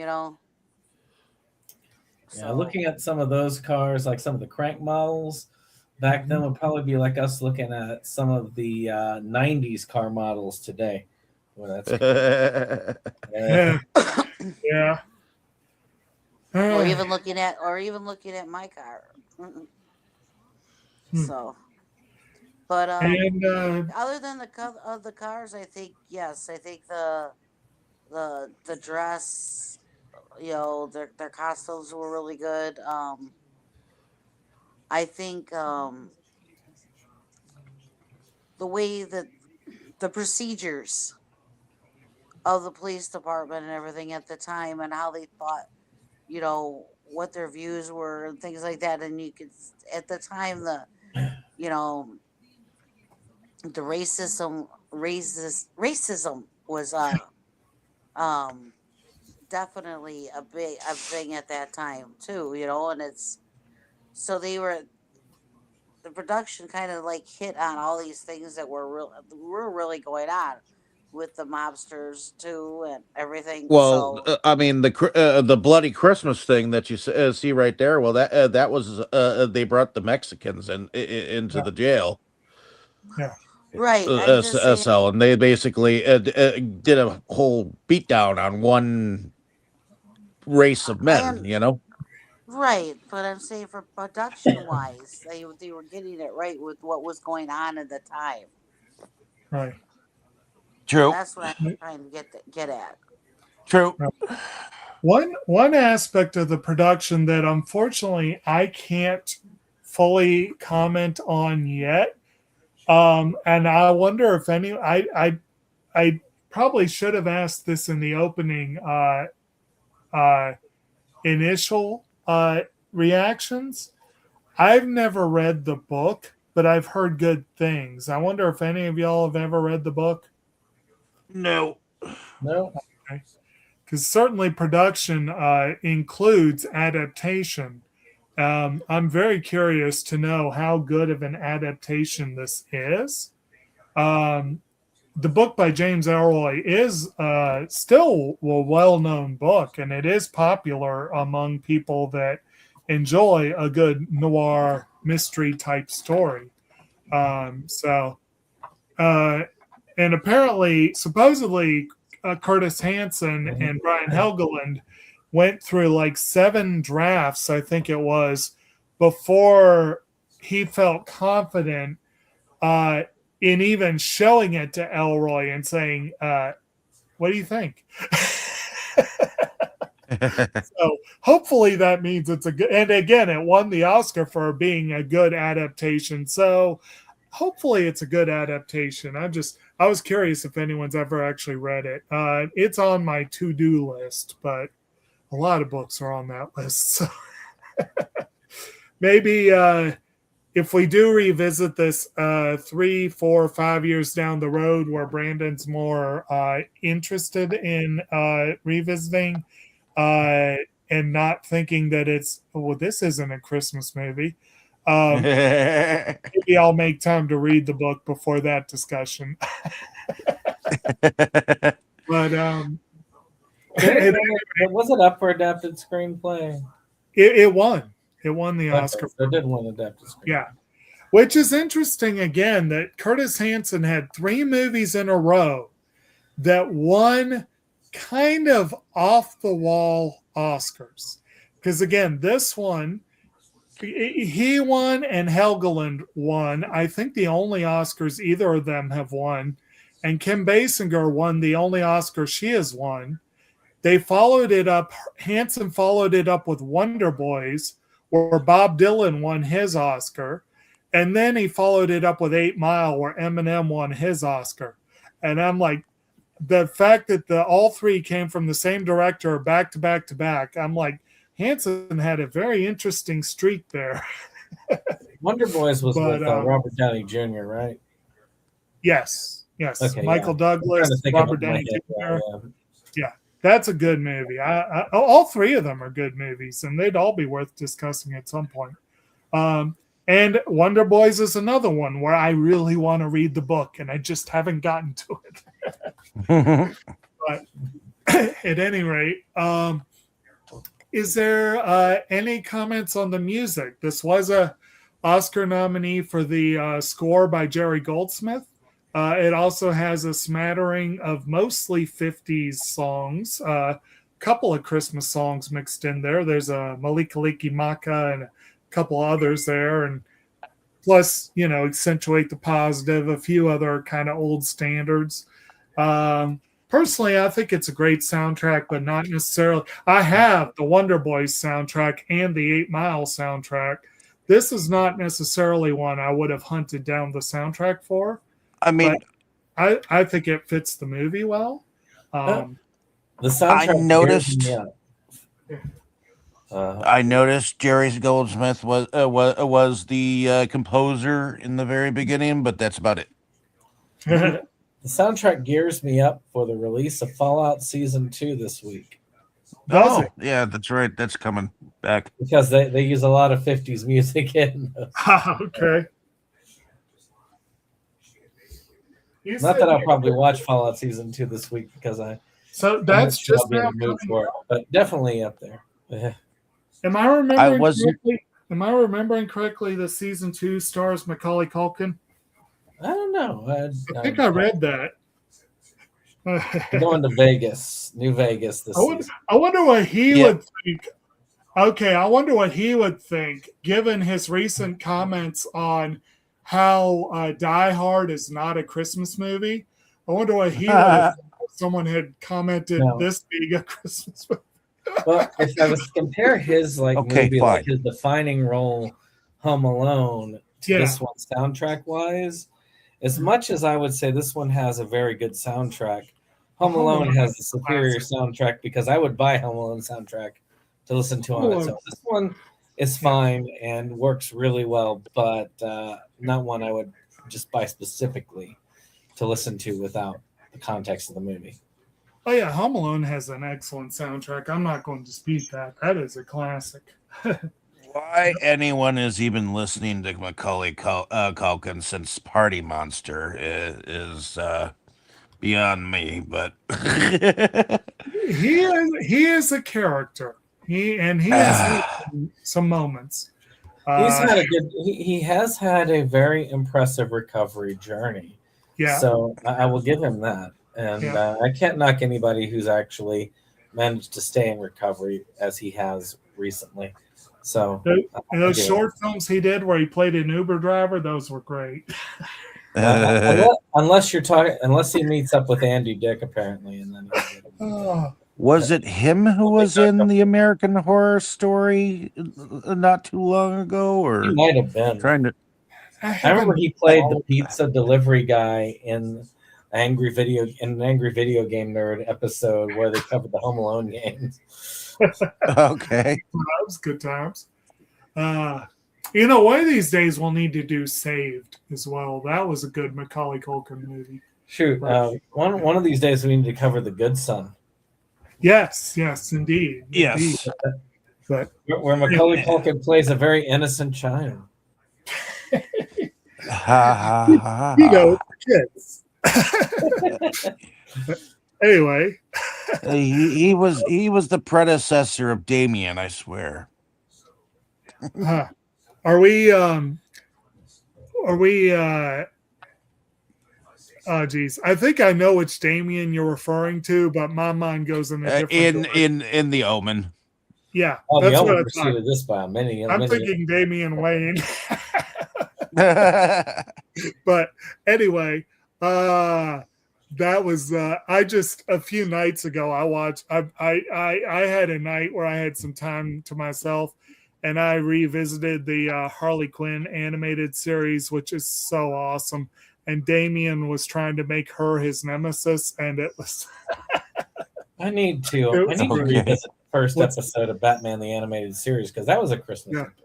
Yeah, looking at some of those cars, like some of the crank models back then, would probably be like us looking at some of the 90s car models today. Well, that's yeah. Or even looking at my car. So, but other than the cars, I think the dress, their costumes were really good. I think the way that the procedures of the police department and everything at the time, and how they thought, what their views were and things like that. And you could, at the time, the racism was definitely a thing at that time too, and so the production kind of like hit on all these things that were really going on with the mobsters too and everything. Well, So I mean, the bloody Christmas thing that you see right there. Well, that was they brought the Mexicans into the jail. Yeah. Right. SL, and they basically did a whole beatdown on one race of men. Right, but I'm saying for production wise, they were getting it right with what was going on at the time. Right. True. That's what I'm trying to get at. True. One aspect of the production that unfortunately I can't fully comment on yet, and I wonder if any I probably should have asked this in the opening initial reactions. I've never read the book, but I've heard good things. I wonder if any of y'all have ever read the book. No. No. Because certainly production includes adaptation. I'm very curious to know how good of an adaptation this is. The book by James Ellroy is still a well-known book, and it is popular among people that enjoy a good noir mystery type story. And apparently, supposedly, Curtis Hanson and Brian Helgeland went through like 7 drafts, I think it was, before he felt confident in even showing it to Ellroy and saying, what do you think? So hopefully that means it's a good, and again, it won the Oscar for being a good adaptation. So hopefully it's a good adaptation. I was curious if anyone's ever actually read it. It's on my to-do list, but a lot of books are on that list. So maybe if we do revisit this 3, 4, 5 years down the road where Brandon's more interested in revisiting and not thinking that this isn't a Christmas movie. Maybe I'll make time to read the book before that discussion. But was it up for adapted screenplay? It won. It won the Oscar. So it did win adapted screenplay. Yeah. Which is interesting again that Curtis Hanson had 3 movies in a row that won kind of off the wall Oscars. Because again, this one, he won and Helgeland won. I think the only Oscars either of them have won. And Kim Basinger won the only Oscar she has won. They followed it up. Hanson followed it up with Wonder Boys, where Bob Dylan won his Oscar. And then he followed it up with 8 Mile, where Eminem won his Oscar. And I'm like, the fact that all 3 came from the same director back to back to back, I'm like, Hanson had a very interesting streak there. Wonder Boys was with Robert Downey Jr., right? Yes. Okay, Michael Douglas, Robert Downey Jr. Yeah, that's a good movie. All 3 of them are good movies, and they'd all be worth discussing at some point. And Wonder Boys is another one where I really want to read the book, and I just haven't gotten to it. But at any rate, is there any comments on the music? This was a Oscar nominee for the score by Jerry Goldsmith. It also has a smattering of mostly 50s songs, a couple of Christmas songs mixed in there. There's a Malikaliki Maka and a couple others there, and plus, accentuate the positive, a few other kind of old standards. Personally, I think it's a great soundtrack, but not necessarily. I have the Wonder Boys soundtrack and the 8 Mile soundtrack. This is not necessarily one I would have hunted down the soundtrack for. I mean, I think it fits the movie well. The soundtrack. I noticed Jerry Goldsmith was the composer in the very beginning, but that's about it. The soundtrack gears me up for the release of Fallout Season 2 this week. Does it? Yeah, that's right. That's coming back. Because they use a lot of 50s music in. Okay. Not that I'll probably watch Fallout Season 2 this week because So that's just now in the mood for it, but definitely up there. Yeah. Am I remembering correctly that Season 2 stars Macaulay Culkin? I don't know. I think I read that. Going to Vegas, New Vegas this season. I wonder what he would think Okay, I wonder what he would think, given his recent comments on how Die Hard is not a Christmas movie. I wonder what he would have thought if someone had commented No. this being a Christmas movie. Well, if I was to compare his Okay, movie, fine. like his defining role, Home Alone, to Yeah. this one soundtrack wise, as much as I would say this one has a very good soundtrack, Home Alone has a superior soundtrack because I would buy Home Alone soundtrack to listen to on its own. This one is fine and works really well, but not one I would just buy specifically to listen to without the context of the movie. Oh yeah, Home Alone has an excellent soundtrack. I'm not going to dispute that. That is a classic. Why anyone is even listening to Macaulay Culkin since Party Monster is beyond me, but He is a character. He has some moments. He's had a good. He has had a very impressive recovery journey. Yeah. So I will give him that, and I can't knock anybody who's actually managed to stay in recovery as he has recently. So those short films he did where he played an Uber driver, those were great. Unless he meets up with Andy Dick apparently, and then. Was it him who was in the American Horror Story not too long ago, or he might have been trying to? I remember he played the pizza delivery guy in an angry video game nerd episode where they covered the Home Alone games. Okay, good times. One of these days we'll need to do Saved as well. That was a good Macaulay Culkin movie. Shoot, one of these days we need to cover The Good Son. Yes, indeed. Yes. Indeed. But where Macaulay Culkin plays a very innocent child. Kids. Anyway, he was the predecessor of Damien, I swear. Are we oh geez, I think I know which Damien you're referring to, but my mind goes in a different in The Omen. Yeah, that's what I thought. This by many. I'm thinking Damian Wayne. But anyway, that was I just a few nights ago I watched. I had a night where I had some time to myself, and I revisited the Harley Quinn animated series, which is so awesome. And Damien was trying to make her his nemesis, and it was. I need to revisit the first episode of Batman the Animated Series because that was a Christmas episode.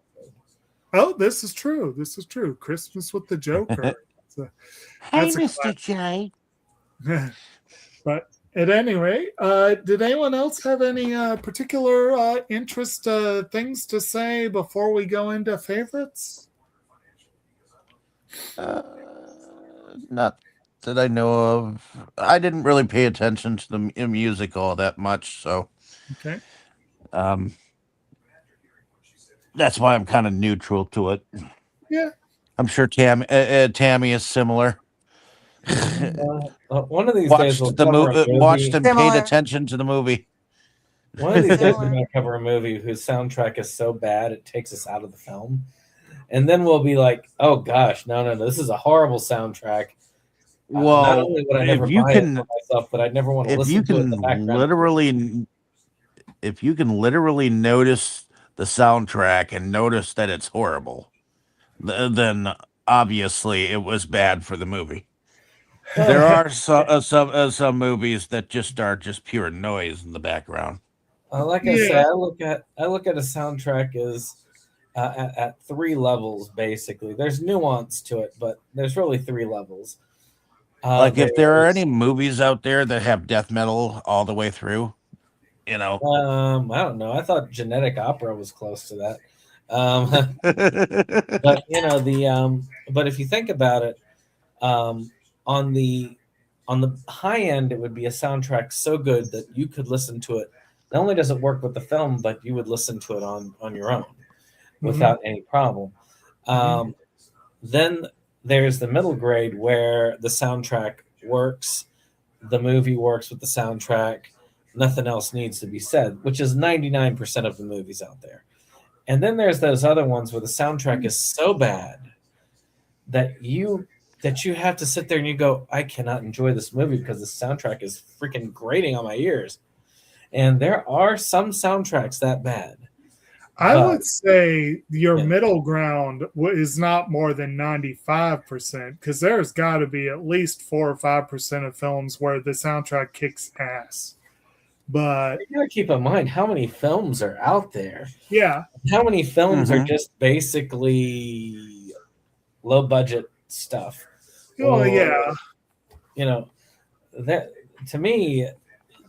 Oh, this is true. Christmas with the Joker. Hey, Mr. J. But at any rate, did anyone else have any particular interest things to say before we go into favorites? Not that I know of. I didn't really pay attention to the music all that much, so okay. That's why I'm kind of neutral to it. Yeah, I'm sure Tammy is similar. One of these days we'll watched and paid attention to the movie. One of these days we're going to cover a movie whose soundtrack is so bad it takes us out of the film. And then we'll be like, "Oh gosh, no, this is a horrible soundtrack." Well, not only would I never buy it for myself, but I'd never want to listen to it in the background. If you can literally notice the soundtrack and notice that it's horrible, then obviously it was bad for the movie. There are some movies that just are just pure noise in the background. Like I said, I look at a soundtrack as at three levels, basically. There's nuance to it, but there's really three levels. If there are any movies out there that have death metal all the way through, I don't know. I thought Genetic Opera was close to that. But but if you think about it, on the high end, it would be a soundtrack so good that you could listen to it. Not only does it work with the film, but you would listen to it on your own without any problem. Then there's the middle grade where the soundtrack works, the movie works with the soundtrack, nothing else needs to be said, which is 99% of the movies out there. And then there's those other ones where the soundtrack is so bad that you have to sit there and you go, I cannot enjoy this movie because the soundtrack is freaking grating on my ears. And there are some soundtracks that bad. I would say your Yeah. middle ground is not more than 95%, because there's got to be at least 4 or 5% of films where the soundtrack kicks ass. But You gotta keep in mind how many films are out there. yeah, How many films are just basically low budget stuff? oh Or, yeah, You know, that to me,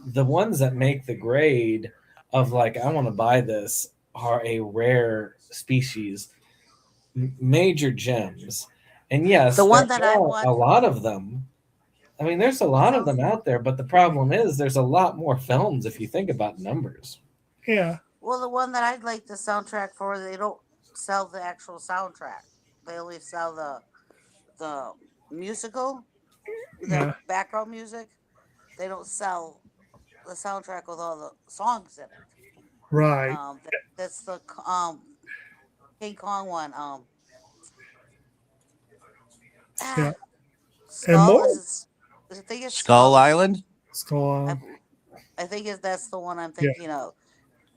the ones that make the grade of like, I want to buy this are a rare species, major gems. And yes, The one there that I are watched- a lot of them. I mean, there's a lot of them out there, but the problem is there's a lot more films if you think about numbers. yeah. Well, the one that I'd like the soundtrack for, they don't sell the actual soundtrack. They only sell the musical, the Yeah. background music. They don't sell the soundtrack with all the songs in it. Right. That's the King Kong one. Yeah. Skull, more- I think it's Skull Island. Skull. I think that's the one I'm thinking of.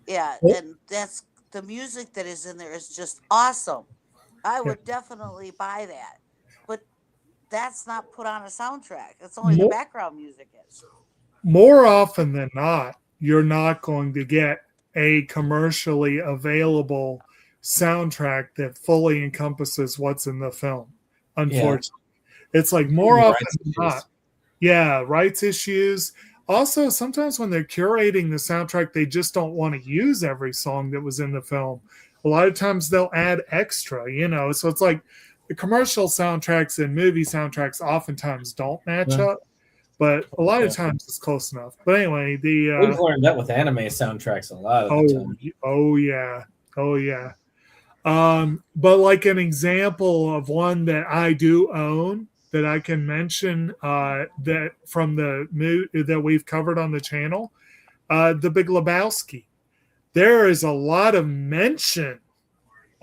Yeah, Well- and that's the music that is in there is just awesome. I would definitely buy that, but that's not put on a soundtrack. It's only the More- background music is. More often than not, you're not going to get a commercially available soundtrack that fully encompasses what's in the film. Unfortunately, it's like more Rights often than issues. not. Yeah, rights issues. Also, sometimes when they're curating the soundtrack, they just don't want to use every song that was in the film. A lot of times they'll add extra, so it's like the commercial soundtracks and movie soundtracks oftentimes don't match Yeah. up, but a lot of Yeah. times it's close enough. But anyway, We've learned that with anime soundtracks a lot of the time. oh yeah. But like an example of one that I do own that I can mention that from the movie that we've covered on the channel, The Big Lebowski. There is a lot of mention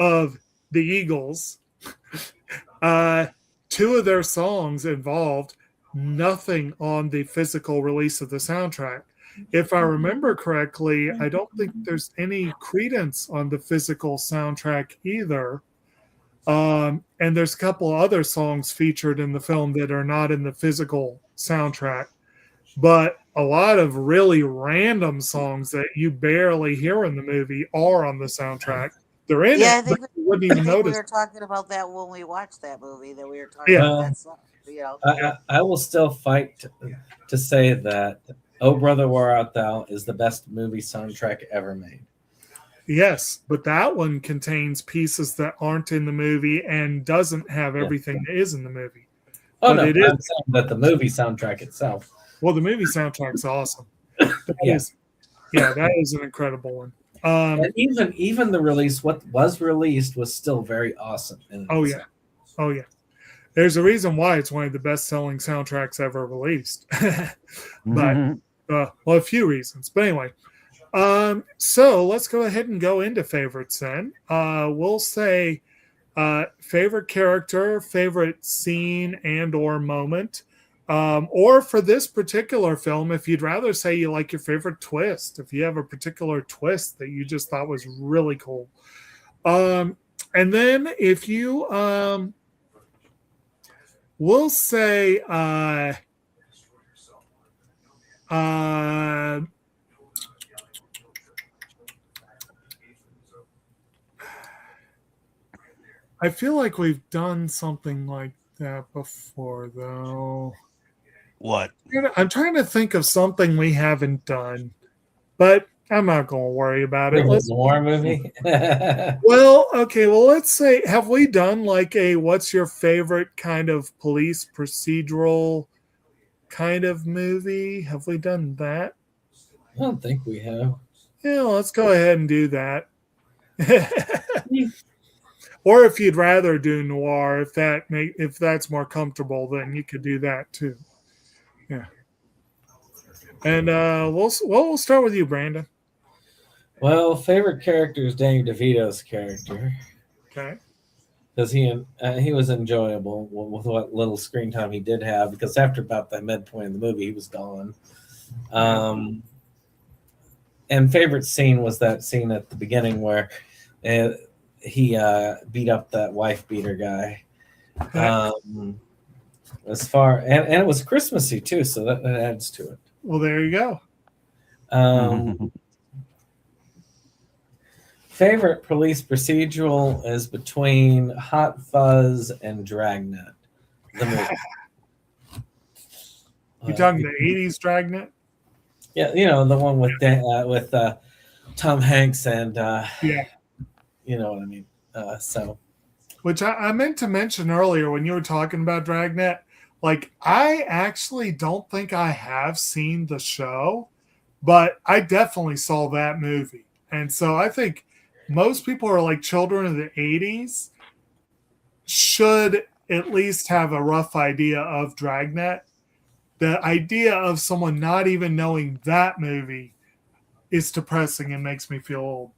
of the Eagles. 2 of their songs involved, nothing on the physical release of the soundtrack. If I remember correctly, I don't think there's any credence on the physical soundtrack either. And there's a couple other songs featured in the film that are not in the physical soundtrack. But a lot of really random songs that you barely hear in the movie are on the soundtrack. They're in Yeah, I it, think, but you wouldn't even we notice. were talking about that when we watched that movie. That we were talking Yeah. about that song. I will still fight to say that "Oh Brother, Where Art Thou" is the best movie soundtrack ever made. Yes, but that one contains pieces that aren't in the movie and doesn't have everything that is in the movie. Oh But no, it I'm is. saying that the movie soundtrack itself. Well, the movie soundtrack's awesome. That Yeah. that is an incredible one. And even the release, what was released, was still very awesome. Oh yeah. There's a reason why it's one of the best-selling soundtracks ever released. But a few reasons. But anyway, so let's go ahead and go into favorites then. We'll say favorite character, favorite scene and or moment. Or for this particular film, if you'd rather say you like your favorite twist, if you have a particular twist that you just thought was really cool. And then if you we'll say I feel like we've done something like that before, though. What? I'm trying to think of something we haven't done, but I'm not going to worry about it. It was a war movie. Well, okay. Well, let's say, have we done like a what's your favorite kind of police procedural kind of movie? Have we done that? I don't think we have. Yeah, let's go ahead and do that. Or if you'd rather do noir, if that's more comfortable, then you could do that too. Yeah. And we'll start with you, Brandon. Well, favorite character is Danny DeVito's character Okay. because he was enjoyable with what little screen time he did have. Because after about the midpoint of the movie, he was gone. And favorite scene was that scene at the beginning where he beat up that wife beater guy. As far and it was Christmassy too, so that adds to it. Well, there you go. Favorite police procedural is between Hot Fuzz and Dragnet. The movie. You talking the '80s Dragnet? Yeah, the one with Tom Hanks and you know what I mean. Which I meant to mention earlier when you were talking about Dragnet. Like, I actually don't think I have seen the show, but I definitely saw that movie. And so I think most people are like children of the 80s should at least have a rough idea of Dragnet. The idea of someone not even knowing that movie is depressing and makes me feel old.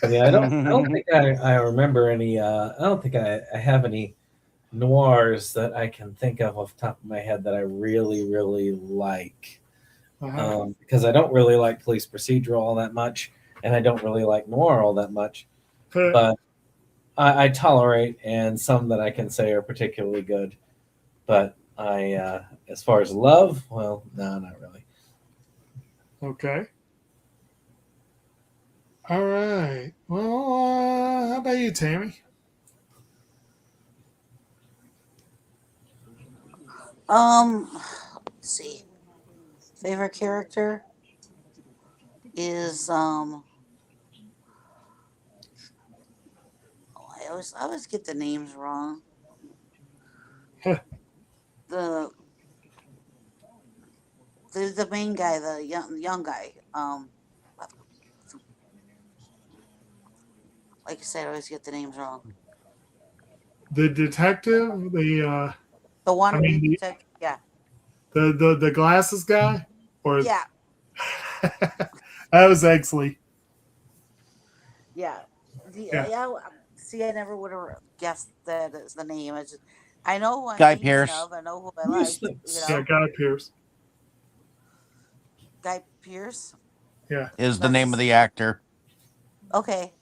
Yeah, I don't think I remember any. I don't think I have any noirs that I can think of off the top of my head that I really, really like. Because I don't really like police procedural all that much, and I don't really like noir all that much. But I tolerate, and some that I can say are particularly good. But as far as love, well, no, not really. Okay. All right. Well, how about you, Tammy? Let's see. Favorite character is I always get the names wrong. the main guy, the young guy. Like I said, I always get the names wrong. The detective, The one, yeah. The glasses guy, or Yeah. That was Exley. Yeah. See, I never would have guessed that is the name. I know who I'm Guy thinking Pearce. of. I know who I like. Yeah, Guy Pearce. Guy Pearce. Yeah, is the name of the actor. Okay.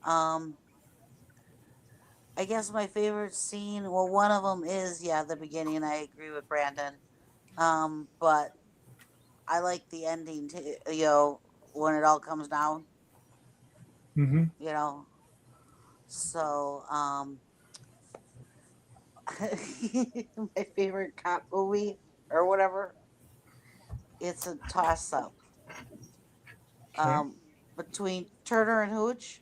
I guess my favorite scene. Well, one of them is the beginning. I agree with Brandon. But I like the ending too. When it all comes down. Mm-hmm. So my favorite cop movie or whatever. It's a toss up. Between Turner and Hooch.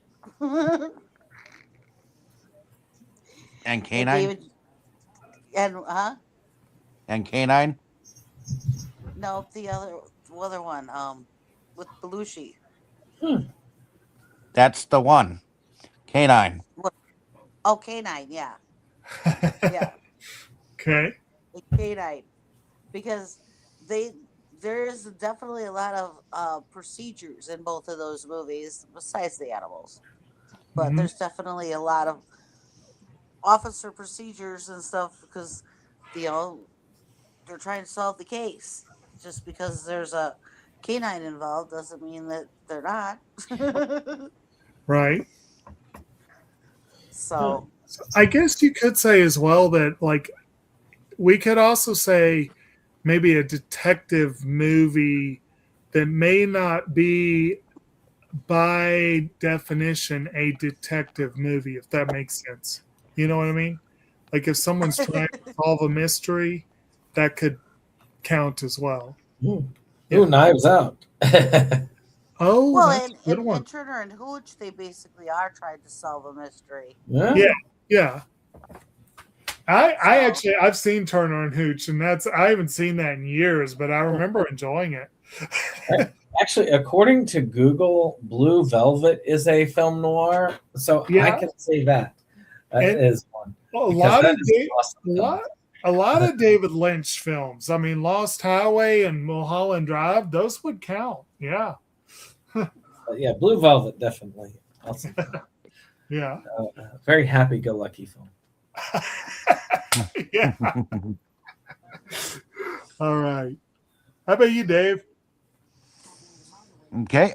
And Canine? And Canine? No, the other one, with Belushi. That's the one. Canine. Oh, Canine, yeah. Yeah. Okay. Canine. Because there's definitely a lot of procedures in both of those movies besides the animals. But there's definitely a lot of officer procedures and stuff because, they're trying to solve the case. Just because there's a canine involved doesn't mean that they're not. Right. So I guess you could say as well that, like, we could also say maybe a detective movie that may not be by definition a detective movie, if that makes sense. You know what I mean? Like, if someone's trying to solve a mystery, that could count as well. Ooh, Knives Out. Oh, well, that's a good one. and Turner and Hooch, they basically are trying to solve a mystery. Yeah. I've seen Turner and Hooch, and I haven't seen that in years, but I remember enjoying it. Actually, according to Google, Blue Velvet is a film noir, so I can say that is one. A lot of David Lynch films. I mean, Lost Highway and Mulholland Drive, those would count. Yeah. Yeah, Blue Velvet, definitely. Also, Yeah. very happy-go-lucky film. Yeah. All right. How about you, Dave? Okay.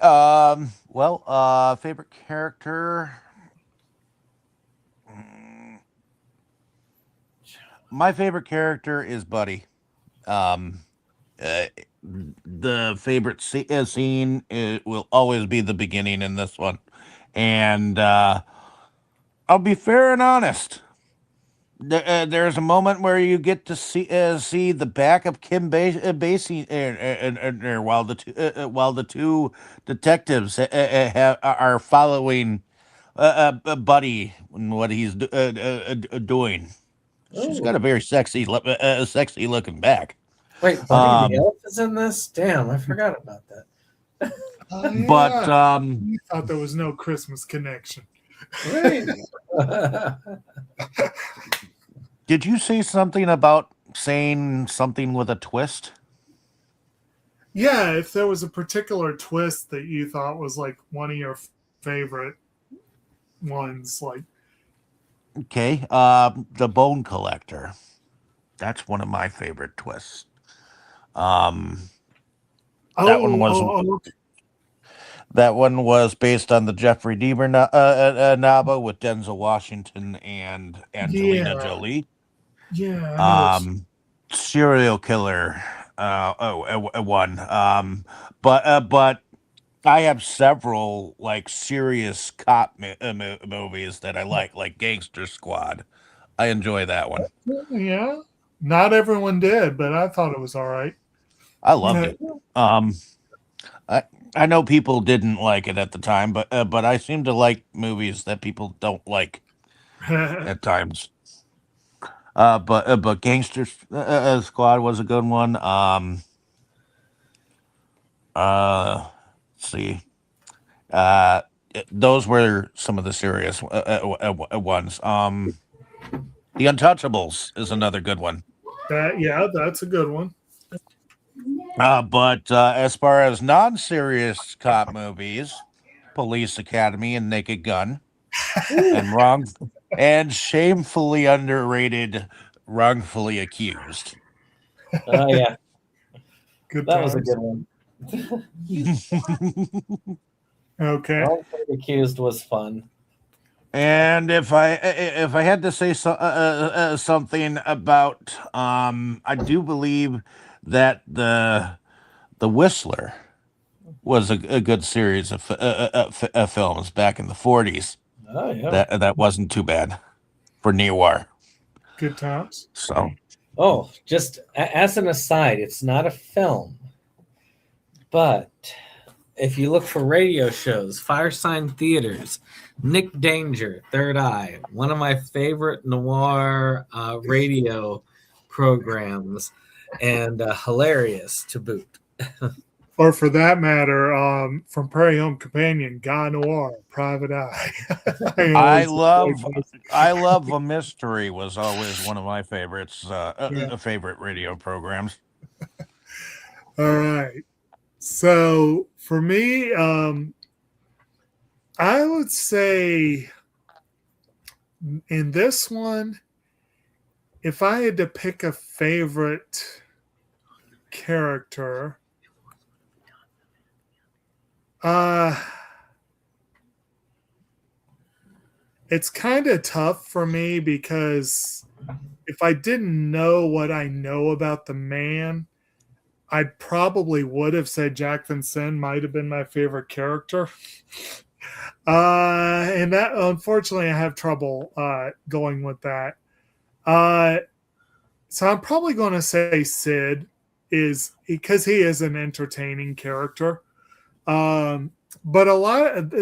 Favorite character. My favorite character is Buddy. The favorite scene will always be the beginning in this one, and I'll be fair and honest. There's a moment where you get to see the back of Kim Basie while the two detectives are following Buddy and what he's doing. She's got a very sexy looking back. Wait, Buddy the Elf is in this? Damn, I forgot about that. Yeah. But You thought there was no Christmas connection. Right. Did you say something about saying something with a twist? Yeah, if there was a particular twist that you thought was like one of your favorite ones, like Okay, the Bone Collector. That's one of my favorite twists. That one was based on the Jeffrey Deaver novel with Denzel Washington and Angelina Jolie. Yeah. Serial killer. One. But I have several like serious cop movies that I like Gangster Squad. I enjoy that one. Yeah. Not everyone did, but I thought it was all right. I loved it. I know people didn't like it at the time, but I seem to like movies that people don't like at times. But Gangster Squad was a good one. Let's see. Those were some of the serious ones. The Untouchables is another good one. That's a good one. But as far as non-serious cop movies, Police Academy and Naked Gun, and shamefully underrated, Wrongfully Accused. Oh yeah, Good. That was a good one. Okay. Wrongfully Accused was fun. And if I had to say something about, I do believe that the Whistler was a good series of films back in the 40s. Oh yeah. That wasn't too bad for noir. Good times. So. Oh, just as an aside, it's not a film, but if you look for radio shows, Firesign Theaters, Nick Danger, Third Eye, one of my favorite noir radio programs, and hilarious to boot. Or for that matter, from Prairie Home Companion, Guy Noir, Private Eye. I love A Mystery was always one of my favorites, favorite radio programs. All right. So for me, I would say in this one, if I had to pick a favorite character, it's kind of tough for me because if I didn't know what I know about the man, I probably would have said SeptumSin might have been my favorite character. And that, unfortunately, I have trouble going with that. So I'm probably going to say Sid is because he is an entertaining character. But a lot of,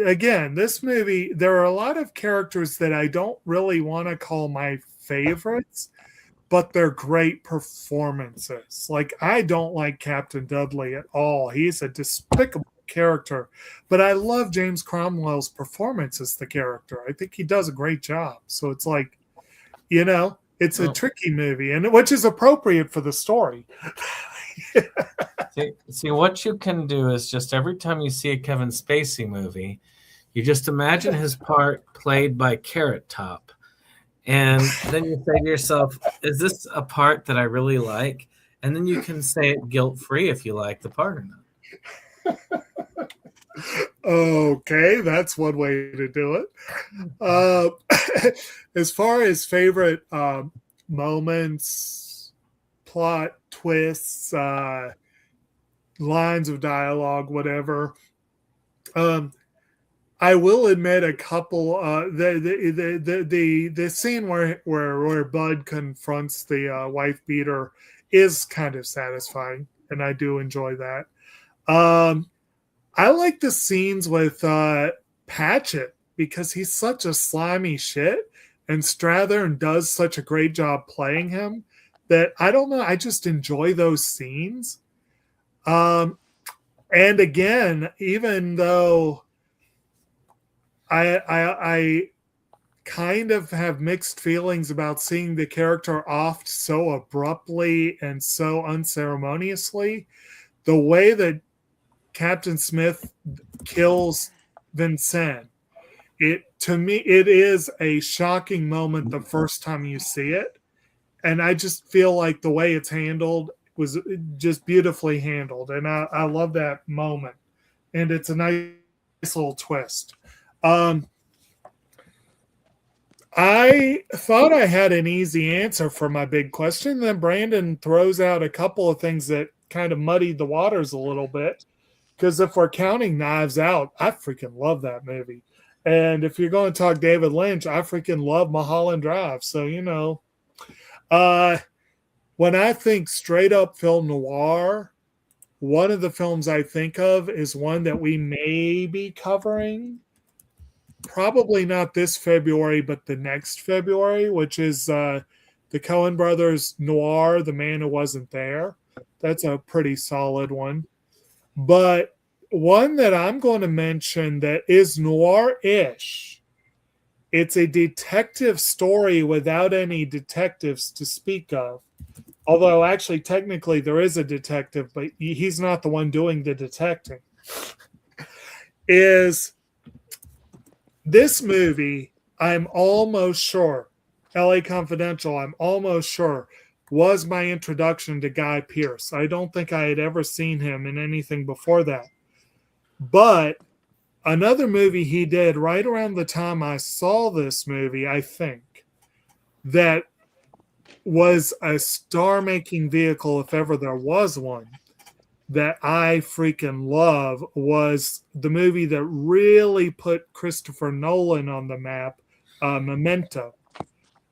again, this movie, there are a lot of characters that I don't really want to call my favorites, but they're great performances. Like, I don't like Captain Dudley at all. He's a despicable character, but I love James Cromwell's performance as the character. I think he does a great job. So it's like, It's a tricky movie, and which is appropriate for the story. See, what you can do is just every time you see a Kevin Spacey movie, you just imagine his part played by Carrot Top. And then you say to yourself, is this a part that I really like? And then you can say it guilt-free if you like the part or not. Okay, that's one way to do it. As far as favorite moments, plot twists, lines of dialogue, whatever, I will admit a couple. The scene where Bud confronts the wife beater is kind of satisfying, and I do enjoy that. I like the scenes with Patchett because he's such a slimy shit, and Strathern does such a great job playing him that I don't know. I just enjoy those scenes. And again, even though I kind of have mixed feelings about seeing the character offed so abruptly and so unceremoniously, the way that Captain Smith kills Vincent, to me it is a shocking moment the first time you see it, and I just feel like the way it's handled was just beautifully handled, and I love that moment, and it's a nice little twist. I thought I had an easy answer for my big question, then Brandon throws out a couple of things that kind of muddied the waters a little bit. Because if we're counting Knives Out, I freaking love that movie. And if you're going to talk David Lynch, I freaking love Mulholland Drive. So, you know, when I think straight up film noir, one of the films I think of is one that we may be covering. Probably not this February, but the next February, which is the Coen Brothers noir, The Man Who Wasn't There. That's a pretty solid one. But one that I'm going to mention that is noir-ish, it's a detective story without any detectives to speak of. Although actually technically there is a detective, but he's not the one doing the detecting. Is this movie, I'm almost sure, LA Confidential, I'm almost sure, was my introduction to Guy Pearce. I don't think I had ever seen him in anything before that. But another movie he did right around the time I saw this movie, I think, that was a star-making vehicle, if ever there was one, that I freaking love, was the movie that really put Christopher Nolan on the map, Memento.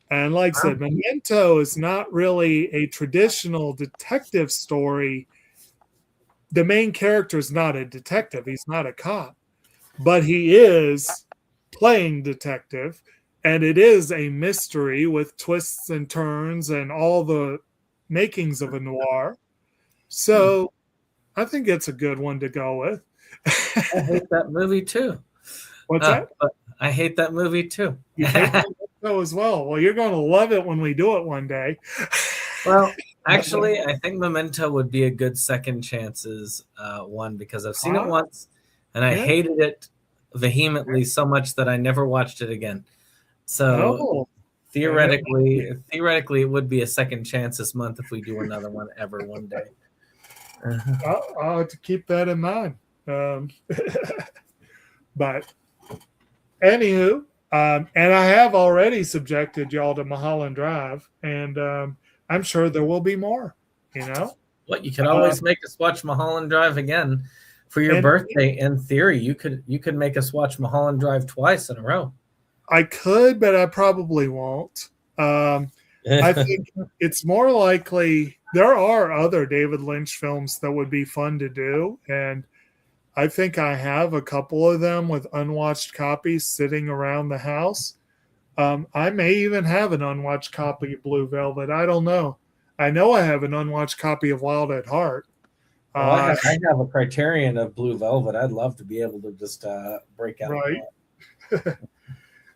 And like I said, Memento is not really a traditional detective story. The main character is not a detective. He's not a cop. But he is playing detective. And it is a mystery with twists and turns and all the makings of a noir. So I think it's a good one to go with. I hate that movie too. What's that? But I hate that movie too. You hate that as well. Well, you're going to love it when we do it one day. Well, actually, I think Memento would be a good second chances one, because I've seen it once and I hated it vehemently so much that I never watched it again. So theoretically, it would be a second chance this month if we do another one ever one day. I'll have to keep that in mind. But anywho, and I have already subjected y'all to Mulholland Drive, and I'm sure there will be more, you know? What, you can always make us watch Mulholland Drive again for your birthday. In theory, you could make us watch Mulholland Drive twice in a row. I could, but I probably won't. I think it's more likely there are other David Lynch films that would be fun to do, and I think I have a couple of them with unwatched copies sitting around the house. I may even have an unwatched copy of Blue Velvet. I don't know. I know I have an unwatched copy of Wild at Heart. Well, I have a Criterion of Blue Velvet. I'd love to be able to just break out. Right.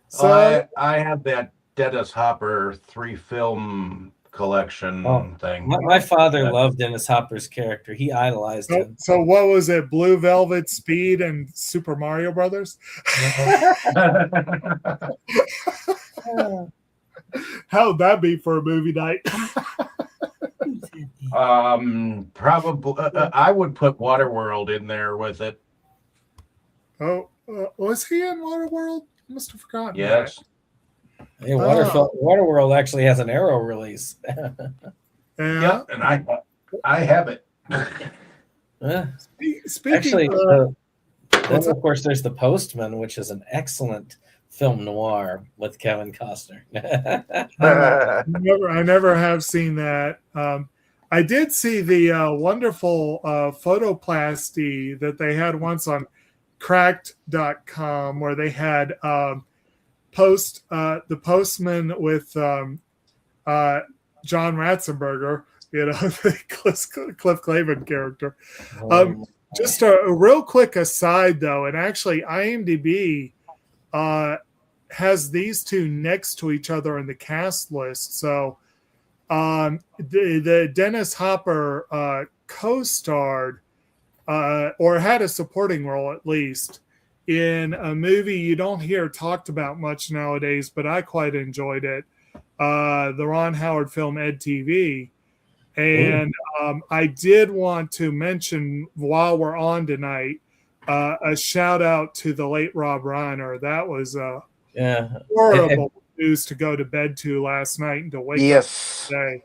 So I have that Dennis Hopper 3-film collection thing. My father loved Dennis Hopper's character. He idolized him. So what was it? Blue Velvet, Speed, and Super Mario Brothers? How'd that be for a movie night? Probably I would put Waterworld in there with it. Oh, was he in Waterworld? I must have forgotten. Yes. Hey, Waterworld actually has an Arrow release. Yeah. And I have it. Speaking Actually, of, then of course there's The Postman, which is an excellent film noir with Kevin Costner. I never have seen that. I did see the wonderful photoplasty that they had once on cracked.com where they had the Postman with John Ratzenberger, the Cliff Clavin character. Just a real quick aside, though, and actually IMDb has these two next to each other in the cast list. So the Dennis Hopper co-starred or had a supporting role at least in a movie you don't hear talked about much nowadays, but I quite enjoyed it. The Ron Howard film Ed TV. And I did want to mention while we're on tonight, a shout out to the late Rob Reiner. That was horrible news to go to bed to last night and to wake up today.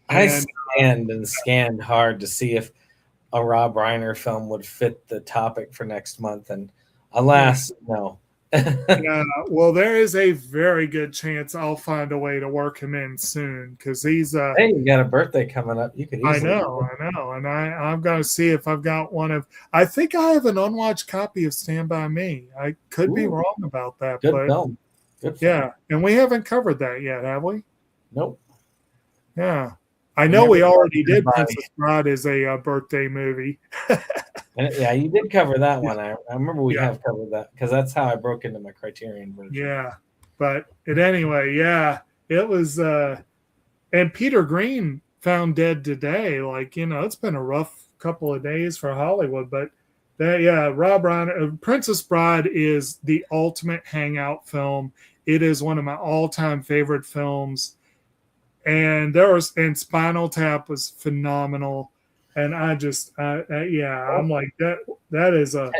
I scanned hard to see if a Rob Reiner film would fit the topic for next month, and alas, no. Yeah, well, there is a very good chance I'll find a way to work him in soon because he's hey, you got a birthday coming up. You could easily I know, and I'm going to see if I've got one of. I think I have an unwatched copy of Stand By Me. I could be wrong about that, good but film. Good film. Yeah, and we haven't covered that yet, have we? Nope. Yeah, I know we already did. Princess Bride is a birthday movie. Yeah, you did cover that one. I remember we have covered that because that's how I broke into my Criterion version. Yeah, but anyway, it was. And Peter Green found dead today. Like, it's been a rough couple of days for Hollywood, but Rob Reiner, Princess Bride is the ultimate hangout film. It is one of my all-time favorite films. And Spinal Tap was phenomenal. And I just, I'm like, that is a...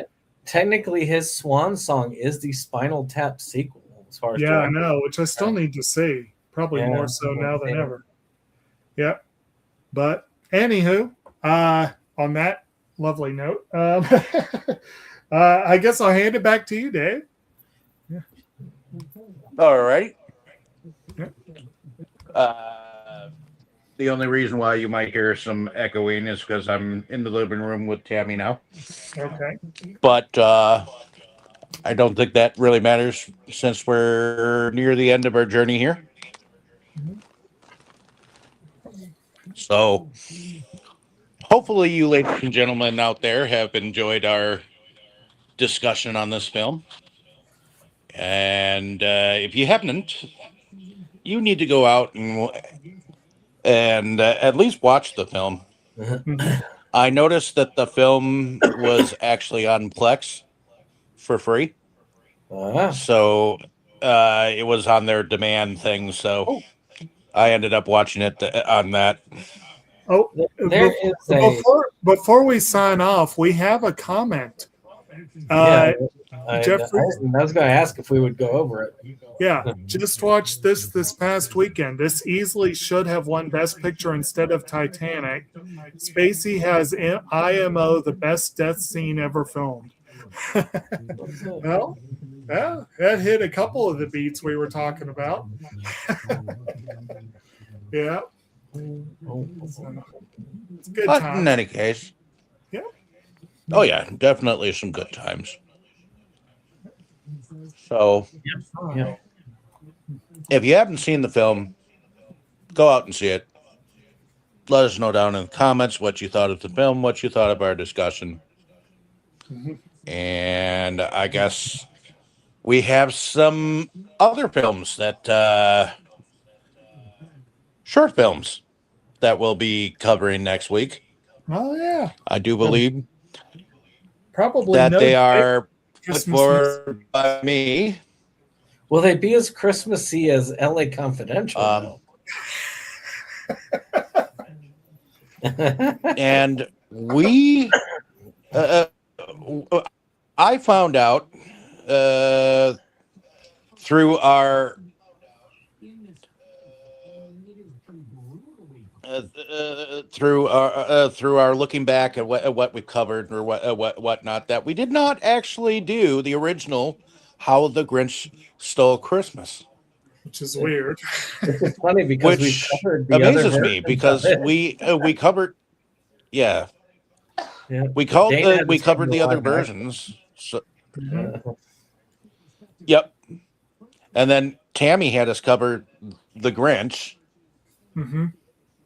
Technically, his swan song is the Spinal Tap sequel. As far as I know, which I still need to see. Probably more so now than ever. Yep. But anywho, on that lovely note, I guess I'll hand it back to you, Dave. Yeah. All right. Yeah. The only reason why you might hear some echoing is because I'm in the living room with Tammy now. Okay. But I don't think that really matters since we're near the end of our journey here. So hopefully you ladies and gentlemen out there have enjoyed our discussion on this film. And if you haven't, you need to go out and at least watch the film. I noticed that the film was actually on Plex for free. So it was on their demand thing. So I ended up watching it on that. Oh, before we sign off, we have a comment. Jeffrey, I was going to ask if we would go over it. Yeah, just watched this past weekend. This easily should have won Best Picture instead of Titanic. Spacey has IMO, the best death scene ever filmed. Well, that hit a couple of the beats we were talking about. Yeah. It's a good But time. in any case. Yeah. Oh, yeah, definitely some good times. So, if you haven't seen the film, go out and see it. Let us know down in the comments what you thought of the film, what you thought of our discussion. And I guess we have some other films that short films that we'll be covering next week. Oh yeah, I do believe probably that no they are put Christmas. forward by me. Will they be as Christmassy as LA Confidential? Um, though? And we, I found out through our through our looking back at what we covered or whatnot, that we did not actually do the original How the Grinch Stole Christmas, Which is weird. It's funny because we've which covered the other amazes me versions because of it. we covered, yeah, Yeah. we Dana had we to see covered the other live action. versions. So, Mhm. yep, and then Tammy had us cover the Grinch, Mhm.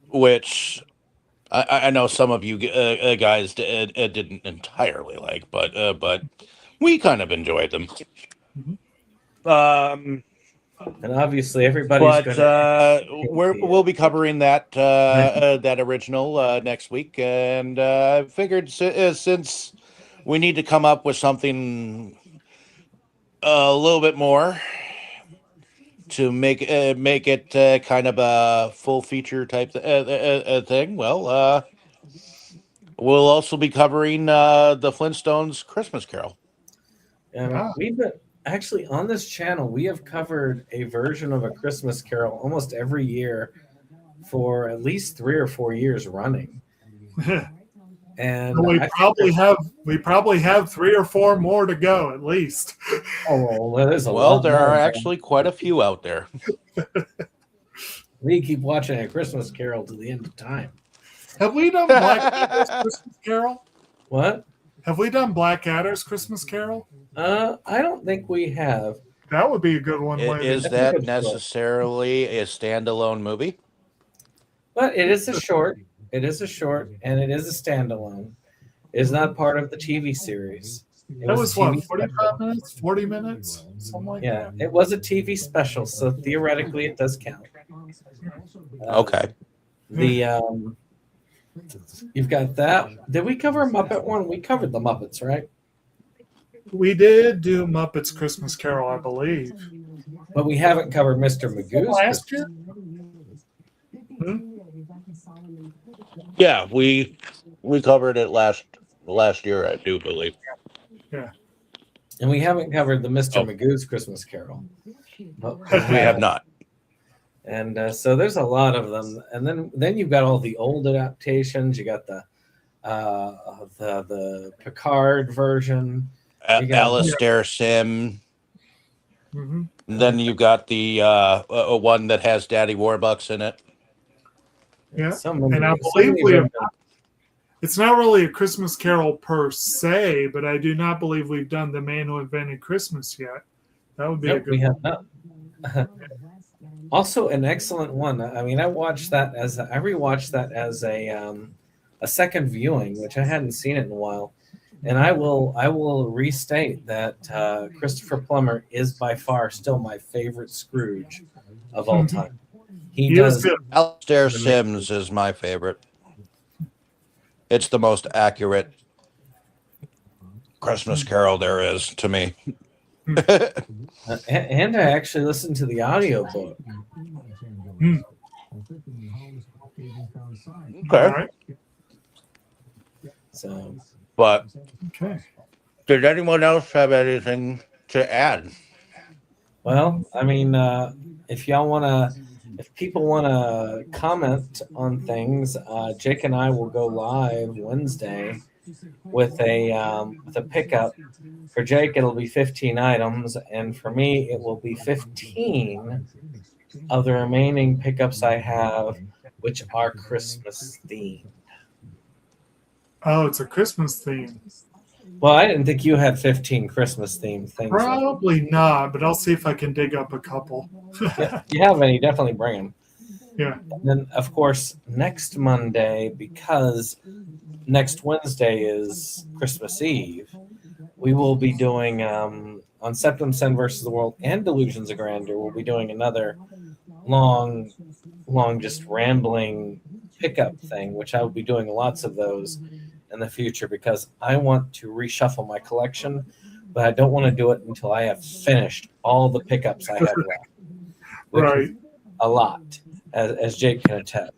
which I know some of you guys didn't entirely like, but we kind of enjoyed them. Um, And obviously, everybody's but going to. we'll be covering that that original next week, and I figured since we need to come up with something a little bit more to make it kind of a full feature type thing. Well, we'll also be covering the Flintstones Christmas Carol. And Ah. we've been actually on this channel. We have covered a version of A Christmas Carol almost every year for at least 3 or 4 years running. And we I probably have 3 or 4 more to go at least. well, there's a Well, lot there more, are man. actually quite a few out there. We keep watching A Christmas Carol to the end of time. Have we done Blackadder's Christmas Carol? What? Have we done Blackadder's Christmas Carol? I don't think we have. That would be a good one. Is I think that it's good. necessarily a standalone movie? But it is a short. It is a short, and it is a standalone. It is not part of the TV series. It That a was what, TV 45 special. minutes? 40 minutes? Something like Yeah, that. it was a TV special, so theoretically it does count. Okay. The you've got that. Did we cover a Muppet one? We covered the Muppets, right? We did do Muppets Christmas Carol, I believe. But we haven't covered Mr. Magoo's. Last year? Yeah, we covered it last year, I do believe. Yeah. And we haven't covered the Mr. Oh. Magoo's Christmas Carol. But We have not. And so there's a lot of them. And then you've got all the old adaptations. You got the Picard version. You got- Alistair Sim. Mm-hmm. Then you got the one that has Daddy Warbucks in it. Yeah. So many, And I so believe many we have versions. It's not really a Christmas Carol per se, but I do not believe we've done The Man Who Invented Christmas yet. That would be a Nope, good we one. have not. Also, an excellent one. I mean, I rewatched that as a second viewing, which I hadn't seen it in a while. And I will restate that Christopher Plummer is by far still my favorite Scrooge of all time. He He was does. good. Alistair Sims is my favorite. It's the most accurate Christmas Carol there is to me. And I actually listened to the audiobook. All Okay. right. So But Okay. did anyone else have anything to add? well, I mean, if people want to comment on things, Jake and I will go live Wednesday with a pickup. For Jake, it'll be 15 items, and for me, it will be 15 of the remaining pickups I have, which are Christmas themed. Oh, it's a Christmas theme. Well, I didn't think you had 15 Christmas themed things. Probably not, but I'll see if I can dig up a couple. If you have any, definitely bring them. Yeah. And then, of course, next Monday, because next Wednesday is Christmas Eve, we will be doing on SeptumSin versus the World and Delusions of Grandeur, we'll be doing another long, just rambling pickup thing, which I will be doing lots of those in the future because I want to reshuffle my collection, but I don't want to do it until I have finished all the pickups I have left. Right. A lot, as Jake can attest.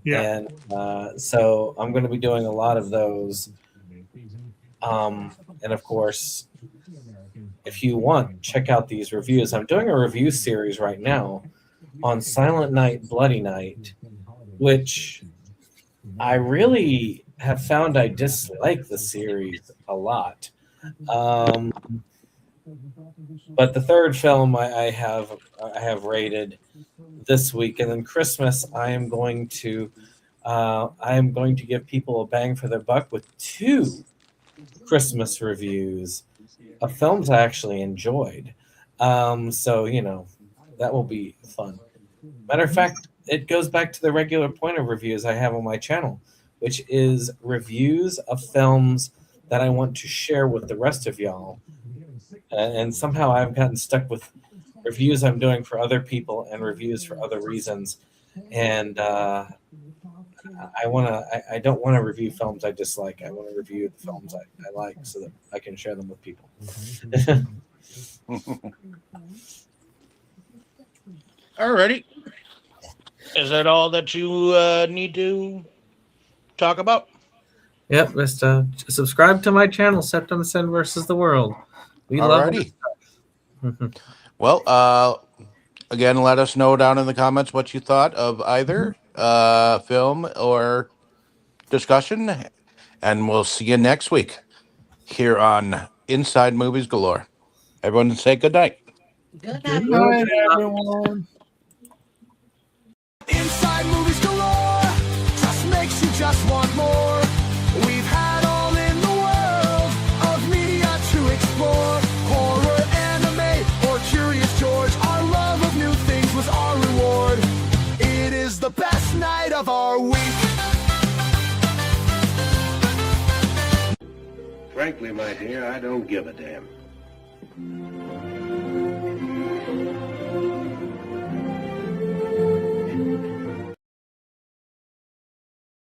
Yeah. And so I'm going to be doing a lot of those. And of course, if you want, check out these reviews. I'm doing a review series right now on Silent Night, Bloody Night, which I really have found I dislike the series a lot. But the third film I have rated this week, and then Christmas I am going to give people a bang for their buck with 2 Christmas reviews of films I actually enjoyed. So that will be fun. Matter of fact, it goes back to the regular point of reviews I have on my channel, which is reviews of films that I want to share with the rest of y'all. And somehow I've gotten stuck with reviews I'm doing for other people and reviews for other reasons. And I don't want to review films I dislike. I want to review the films I like so that I can share them with people. Alrighty. Is that all that you need to talk about? Yep, just subscribe to my channel, SeptumSin versus the World. We love it. Well, again, let us know down in the comments what you thought of either film or discussion, and we'll see you next week here on Inside Movies Galore. Everyone say good night. Good Good night. night, everyone. Inside Movies Galore just makes you just want more. We've had all in the world of media to explore. Horror, anime, or Curious George. Our love of new things was our reward. It is the best night of our week. Frankly, my dear, I don't give a damn.